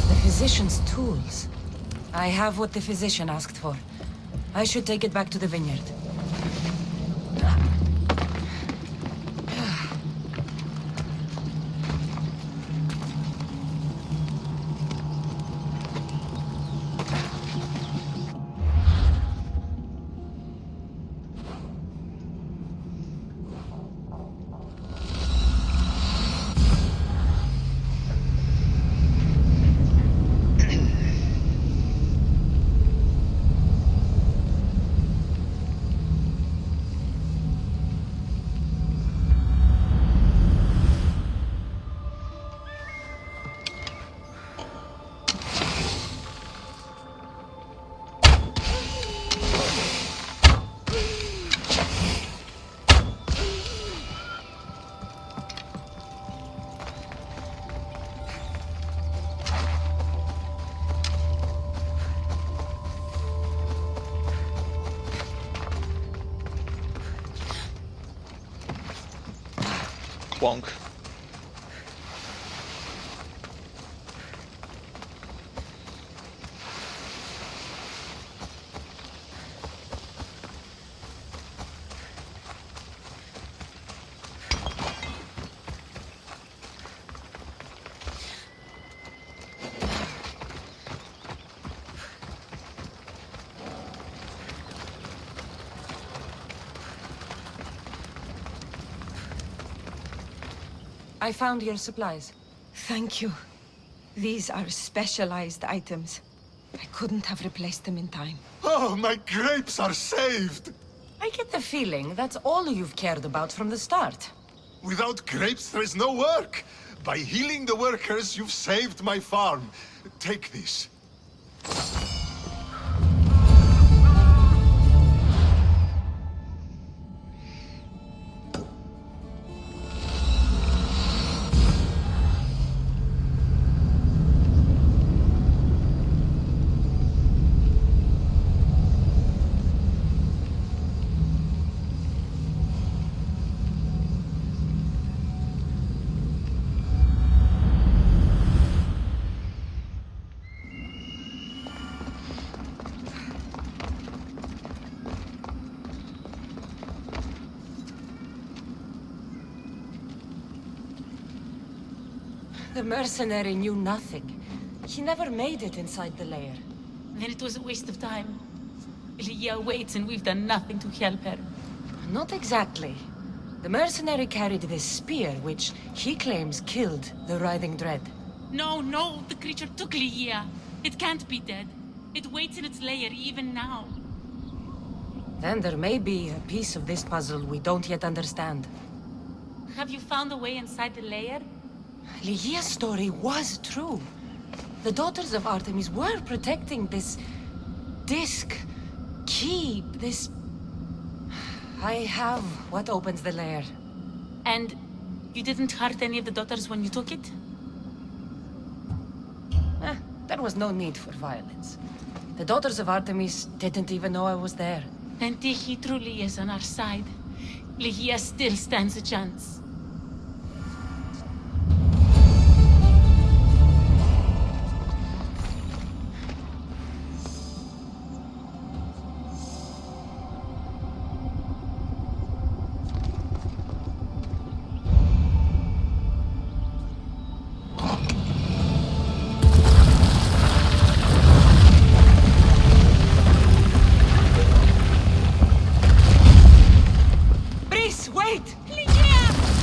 The physician's tools. I have what the physician asked for. I should take it back to the vineyard. Clunk. I found your supplies. Thank you. These are specialized items. I couldn't have replaced them in time. Oh, my grapes are saved! I get the feeling that's all you've cared about from the start. Without grapes, there is no work. By healing the workers, you've saved my farm. Take this. The mercenary knew nothing. He never made it inside the lair. Then it was a waste of time. Lydia waits and we've done nothing to help her. Not exactly. The mercenary carried this spear, which he claims killed the writhing dread. No, the creature took Lydia. It can't be dead. It waits in its lair even now. Then there may be a piece of this puzzle we don't yet understand. Have you found a way inside the lair? Lygia's story was true. The daughters of Artemis were protecting this disc, key, this... I have what opens the lair. And you didn't hurt any of the daughters when you took it? There was no need for violence. The daughters of Artemis didn't even know I was there. Then Tiki truly is on our side. Lygia still stands a chance. Wait! Lygia!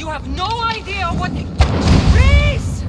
You have no idea what... Please!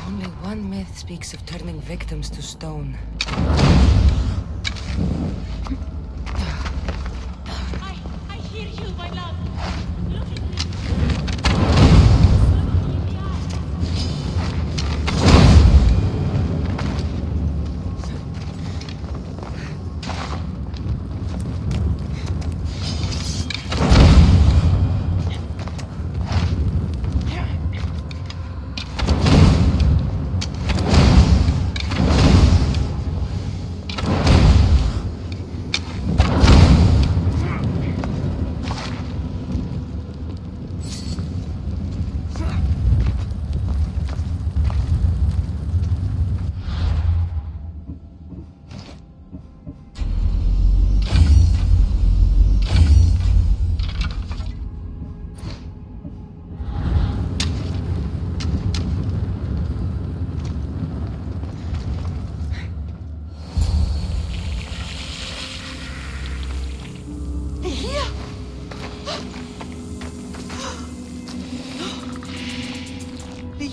Only one myth speaks of turning victims to stone. I hear you, my love. Look at me.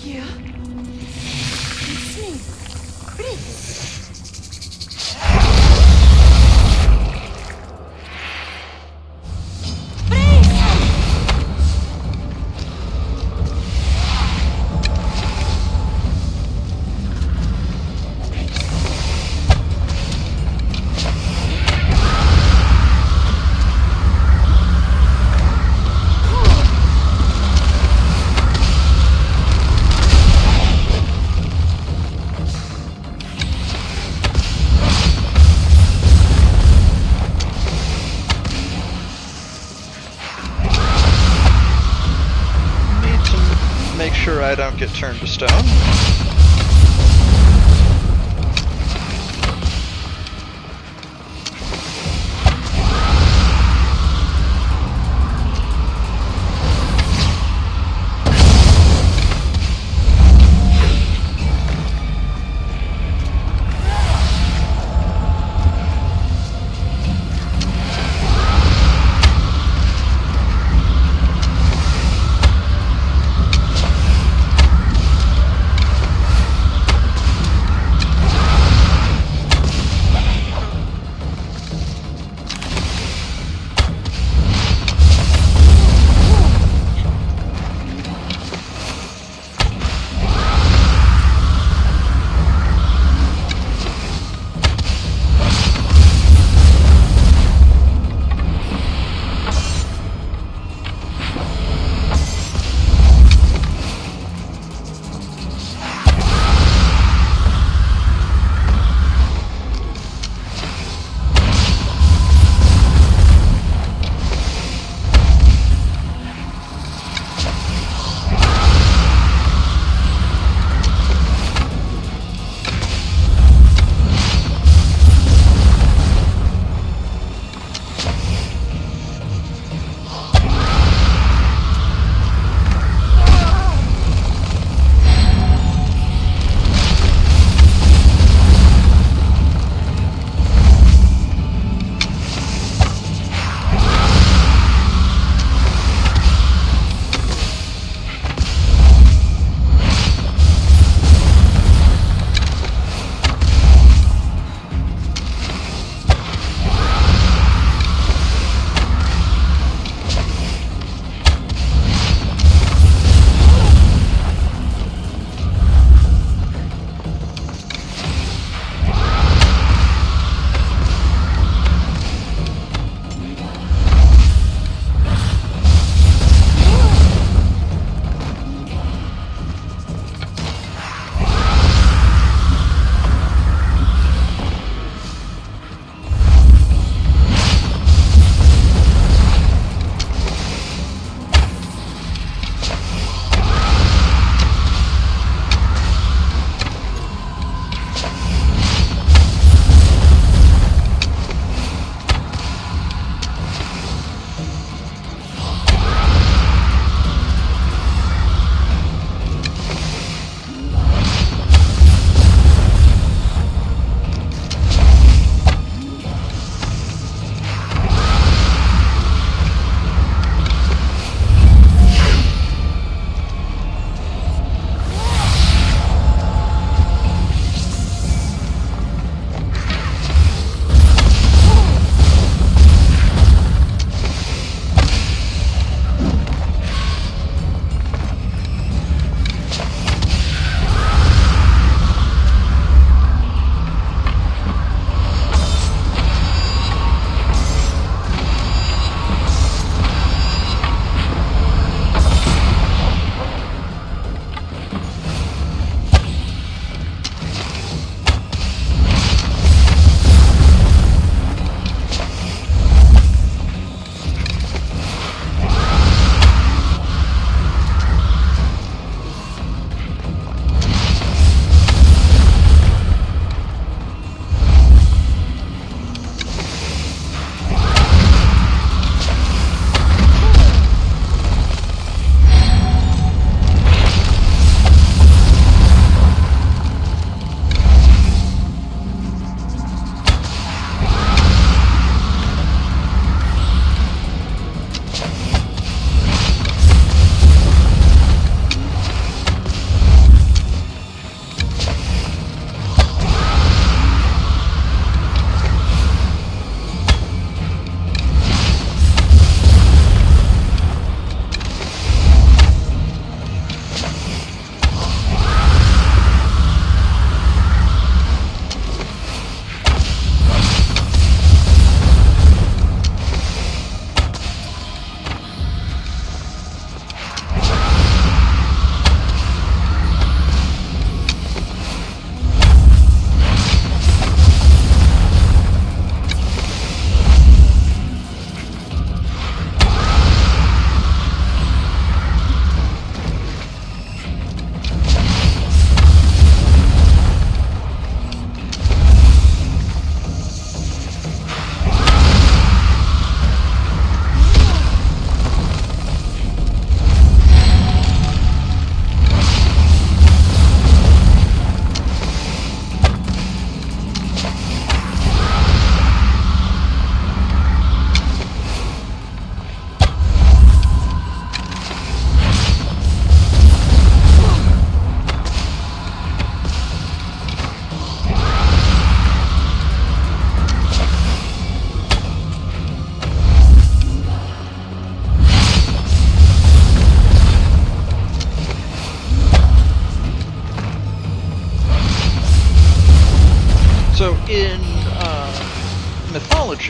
Here? It's me. Please. Make sure I don't get turned to stone.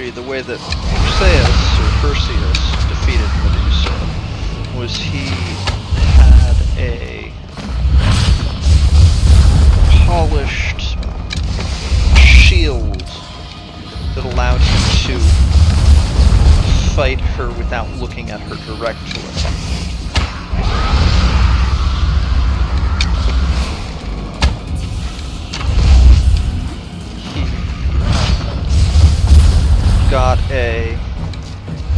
mythology, the way that Perseus defeated Medusa was he had a polished shield that allowed him to fight her without looking at her directly. Got a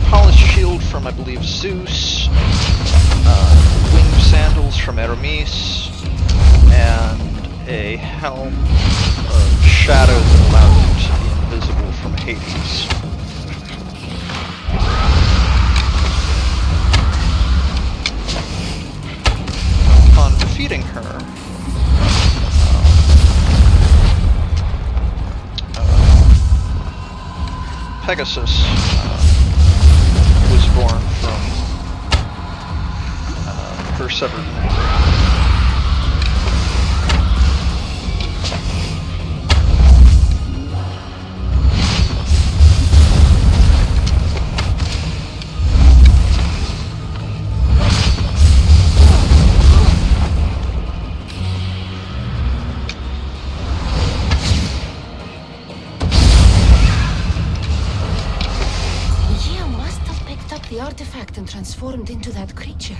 polished shield from, I believe, Zeus, winged sandals from Hermes, and a helm of shadow that allowed him to be invisible from Hades. Upon defeating her, Pegasus was born from her severed neck. The artifact and transformed into that creature.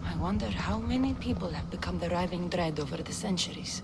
I wonder how many people have become the riving dread over the centuries.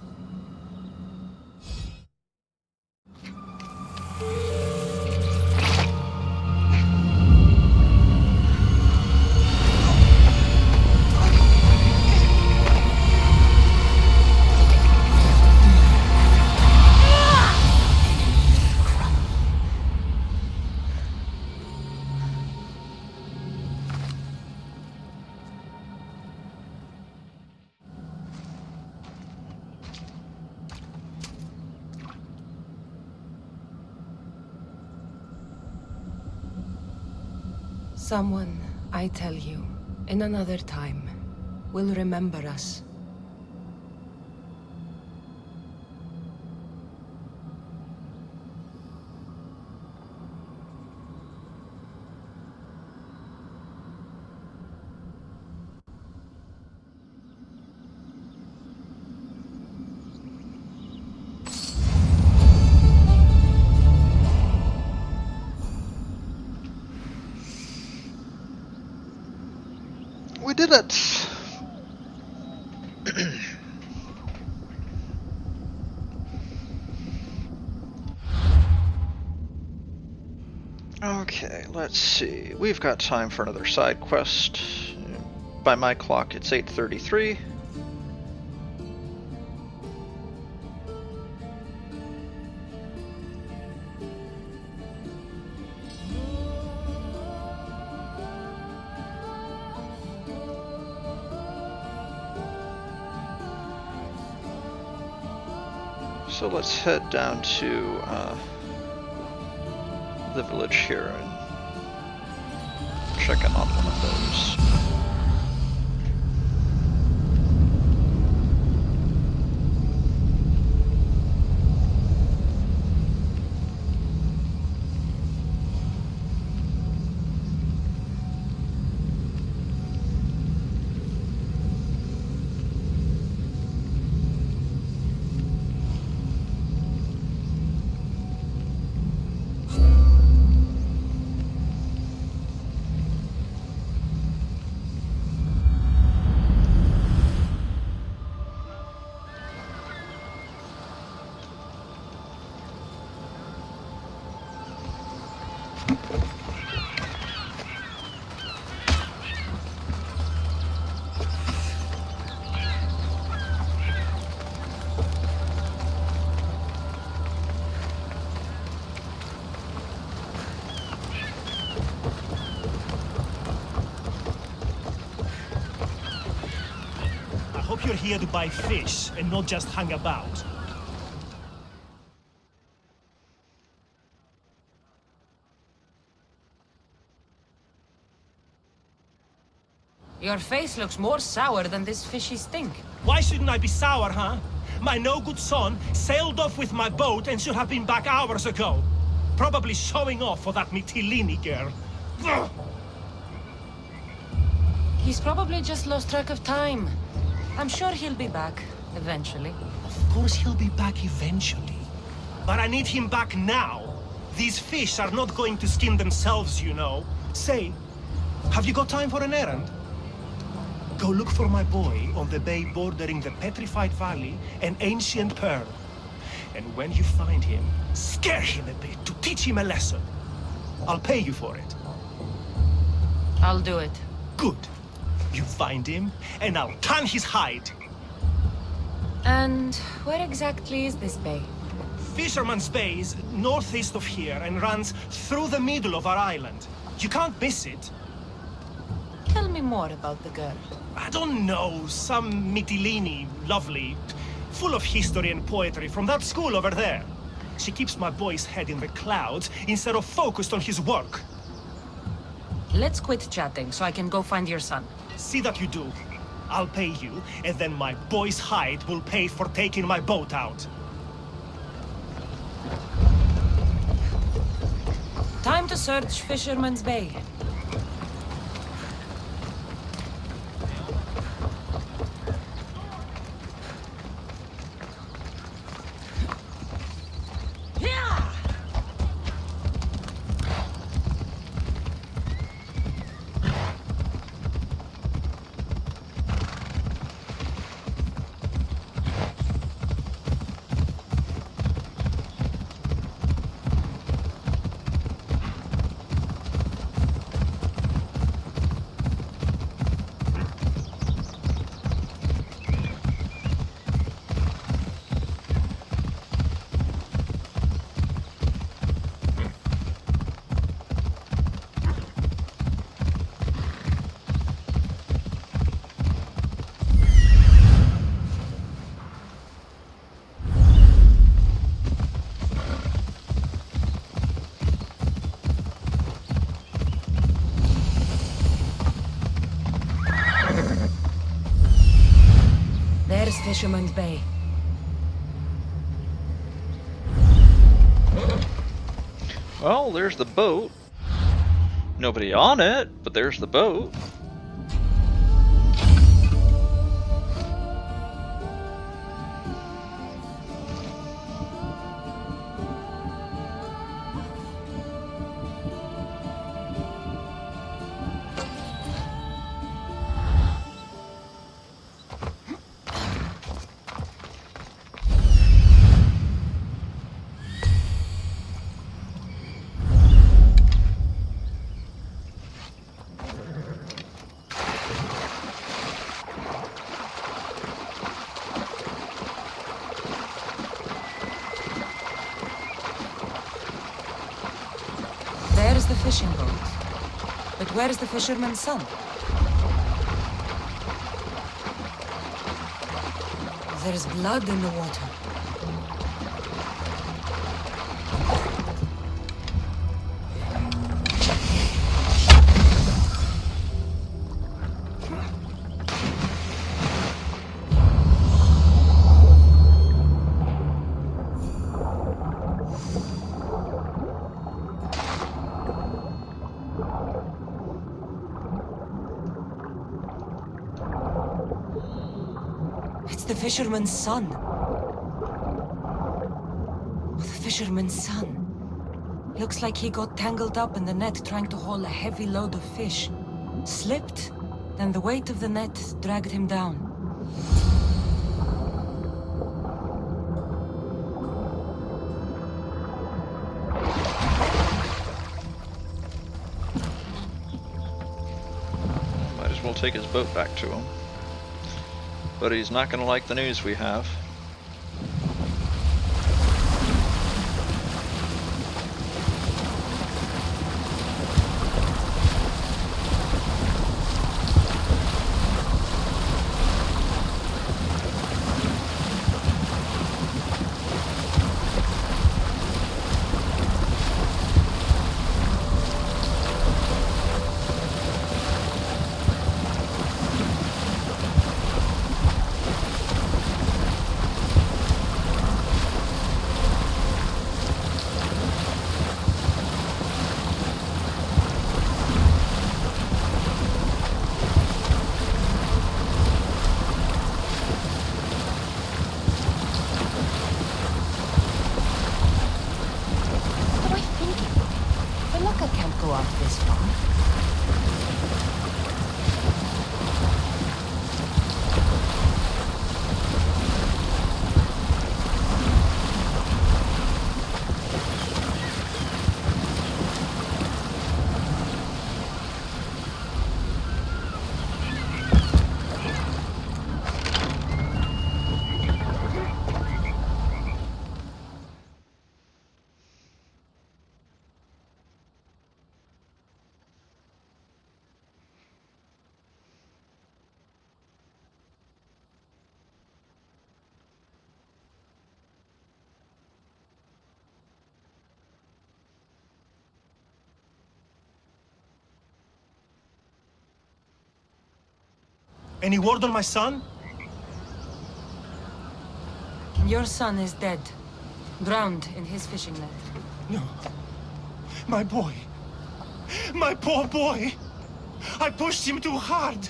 Someone, I tell you, in another time, will remember us. We did it! Okay, let's see. We've got time for another side quest. By my clock, it's 8:33. So let's head down to the village here and check in on one of those. You're here to buy fish and not just hang about. Your face looks more sour than this fishy stink. Why shouldn't I be sour, huh? My no-good son sailed off with my boat and should have been back hours ago. Probably showing off for that Mytilene girl. Ugh. He's probably just lost track of time. I'm sure he'll be back, eventually. Of course he'll be back eventually. But I need him back now. These fish are not going to skin themselves, you know. Say, have you got time for an errand? Go look for my boy on the bay bordering the Petrified Valley and Ancient Pearl. And when you find him, scare him a bit to teach him a lesson. I'll pay you for it. I'll do it. Good. You find him, and I'll tan his hide. And where exactly is this bay? Fisherman's Bay is northeast of here and runs through the middle of our island. You can't miss it. Tell me more about the girl. I don't know, some Mytilene, lovely, full of history and poetry from that school over there. She keeps my boy's head in the clouds instead of focused on his work. Let's quit chatting so I can go find your son. See that you do. I'll pay you, and then my boy's hide will pay for taking my boat out. Time to search Fisherman's Bay. There's Fisherman's Bay. Well, there's the boat. Nobody on it, but there's the boat. There's the fishing boat. But where's the fisherman's son? There's blood in the water. It's the fisherman's son. The fisherman's son. Looks like he got tangled up in the net trying to haul a heavy load of fish. Slipped, then the weight of the net dragged him down. Might as well take his boat back to him. But he's not going to like the news we have. Alpha can't go out this far. Any word on my son? Your son is dead. Drowned in his fishing net. No. My boy. My poor boy. I pushed him too hard.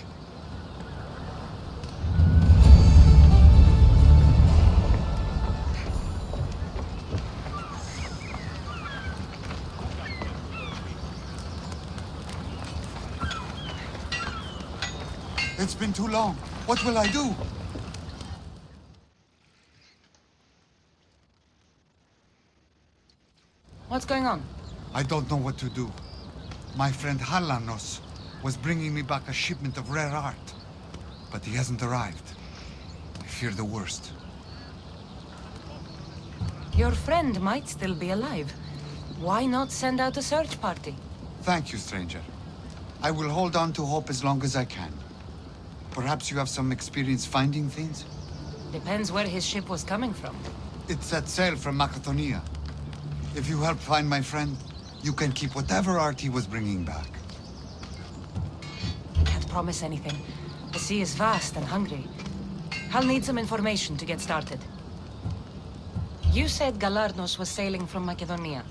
It's been too long. What will I do? What's going on? I don't know what to do. My friend Halanos was bringing me back a shipment of rare art, but he hasn't arrived. I fear the worst. Your friend might still be alive. Why not send out a search party? Thank you, stranger. I will hold on to hope as long as I can. Perhaps you have some experience finding things? Depends where his ship was coming from. It set sail from Macedonia. If you help find my friend, you can keep whatever art he was bringing back. Can't promise anything. The sea is vast and hungry. I'll need some information to get started. You said Galarnos was sailing from Macedonia.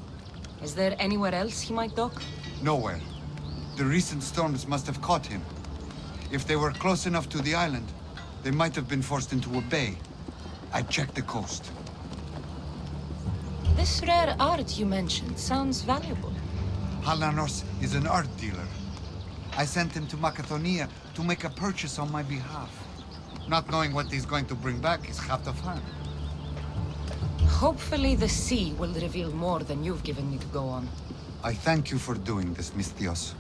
Is there anywhere else he might dock? Nowhere. The recent storms must have caught him. If they were close enough to the island, they might have been forced into a bay. I checked the coast. This rare art you mentioned sounds valuable. Halanos is an art dealer. I sent him to Macedonia to make a purchase on my behalf. Not knowing what he's going to bring back is half the fun. Hopefully the sea will reveal more than you've given me to go on. I thank you for doing this, Mistios.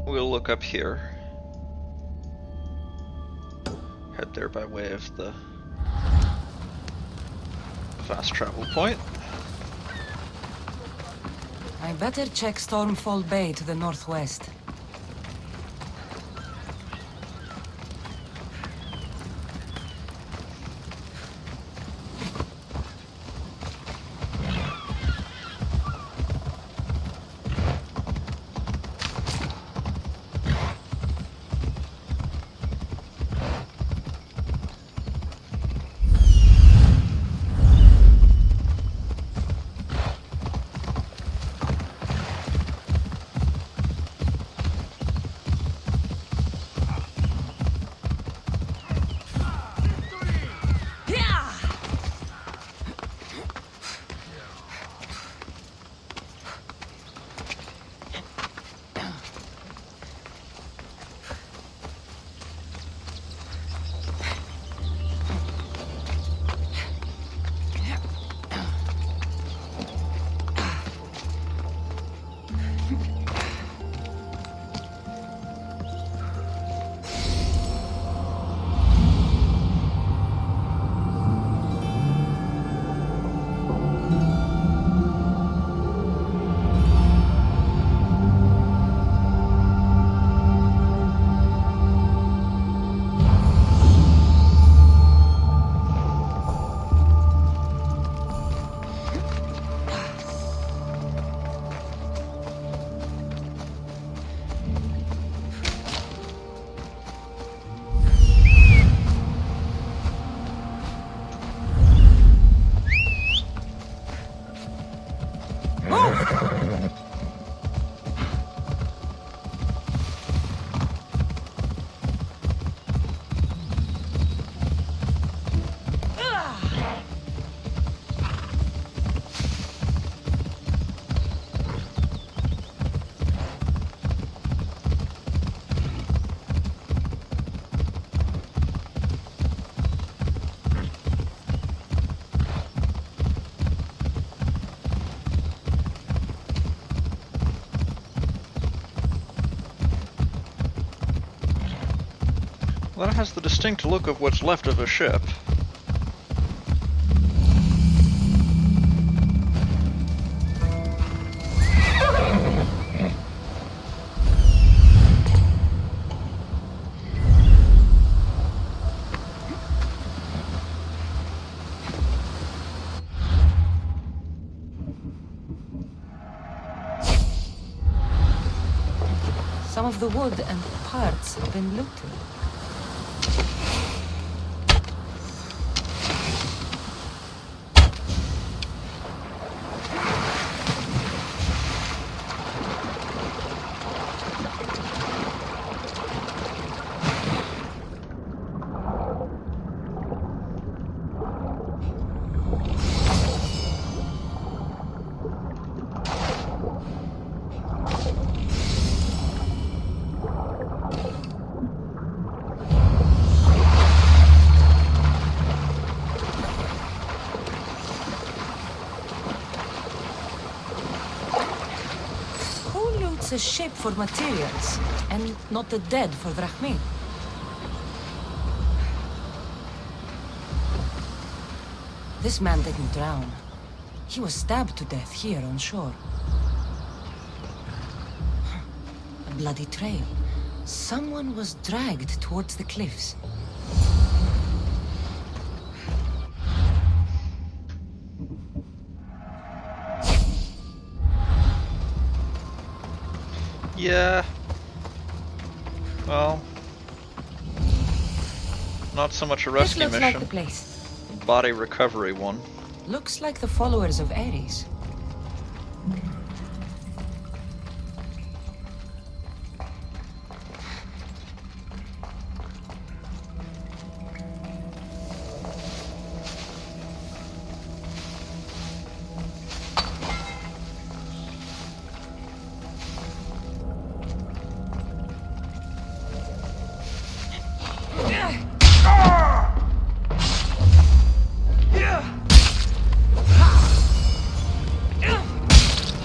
We'll look up here. Head there by way of the fast travel point. I better check Stormfall Bay to the northwest. has the distinct look of what's left of a ship. Some of the wood and parts have been looted. A ship for materials, and not the dead for drachmae. This man didn't drown. He was stabbed to death here on shore. A bloody trail. Someone was dragged towards the cliffs. Yeah. Well, not so much a This rescue looks mission. like the place. A body recovery one. Looks like the followers of Ares.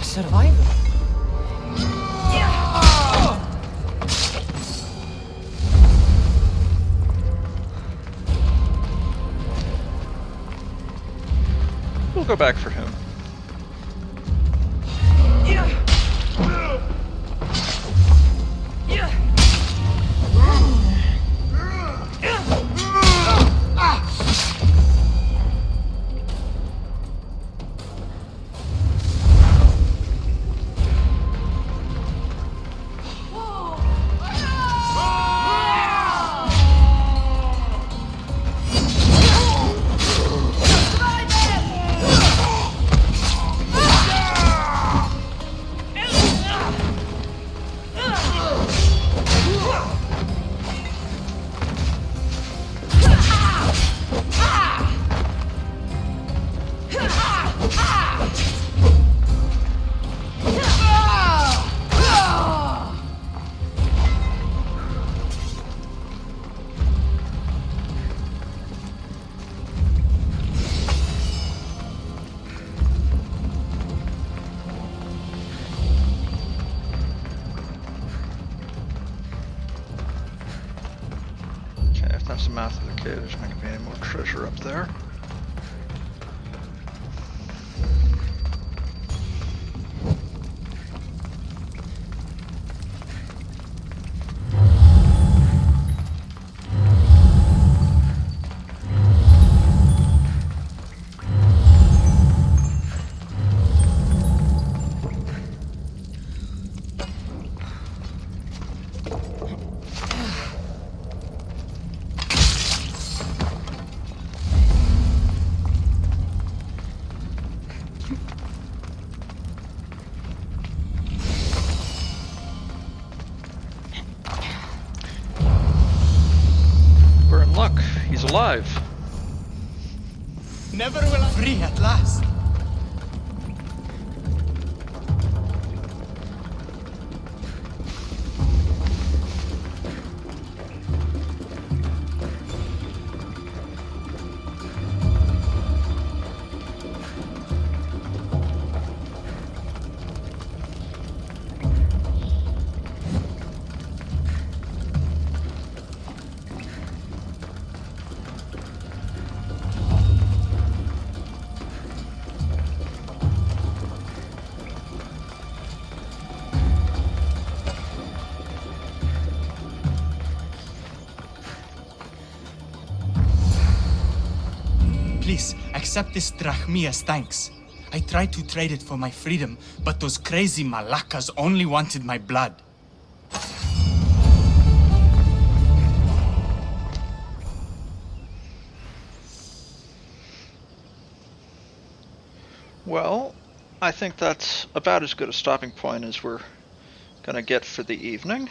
Survivor. We'll go back for him. That's the mouth of the cave. There's not going to be any more treasure up there. Luck, he's alive. Never will I free at last. Please, accept this drachmi as thanks. I tried to trade it for my freedom, but those crazy malakas only wanted my blood. Well, I think that's about as good a stopping point as we're gonna get for the evening.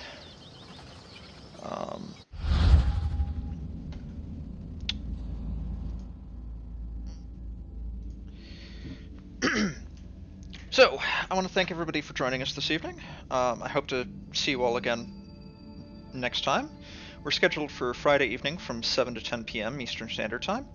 So, I want to thank everybody for joining us this evening. I hope to see you all again next time. We're scheduled for Friday evening from 7 to 10 p.m. Eastern Standard Time.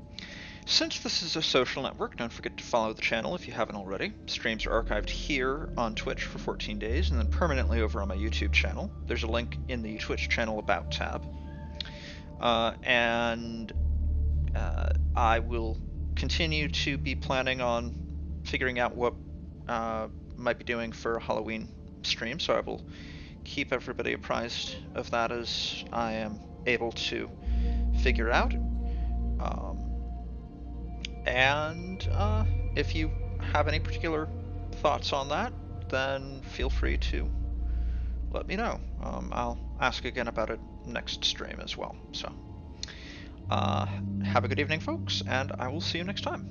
Since this is a social network, don't forget to follow the channel if you haven't already. Streams are archived here on Twitch for 14 days and then permanently over on my YouTube channel. There's a link in the Twitch channel About tab. I will continue to be planning on figuring out what might be doing for a Halloween stream, so I will keep everybody apprised of that as I am able to figure out. If you have any particular thoughts on that, then feel free to let me know. I'll ask again about it next stream as well. So, have a good evening, folks, and I will see you next time.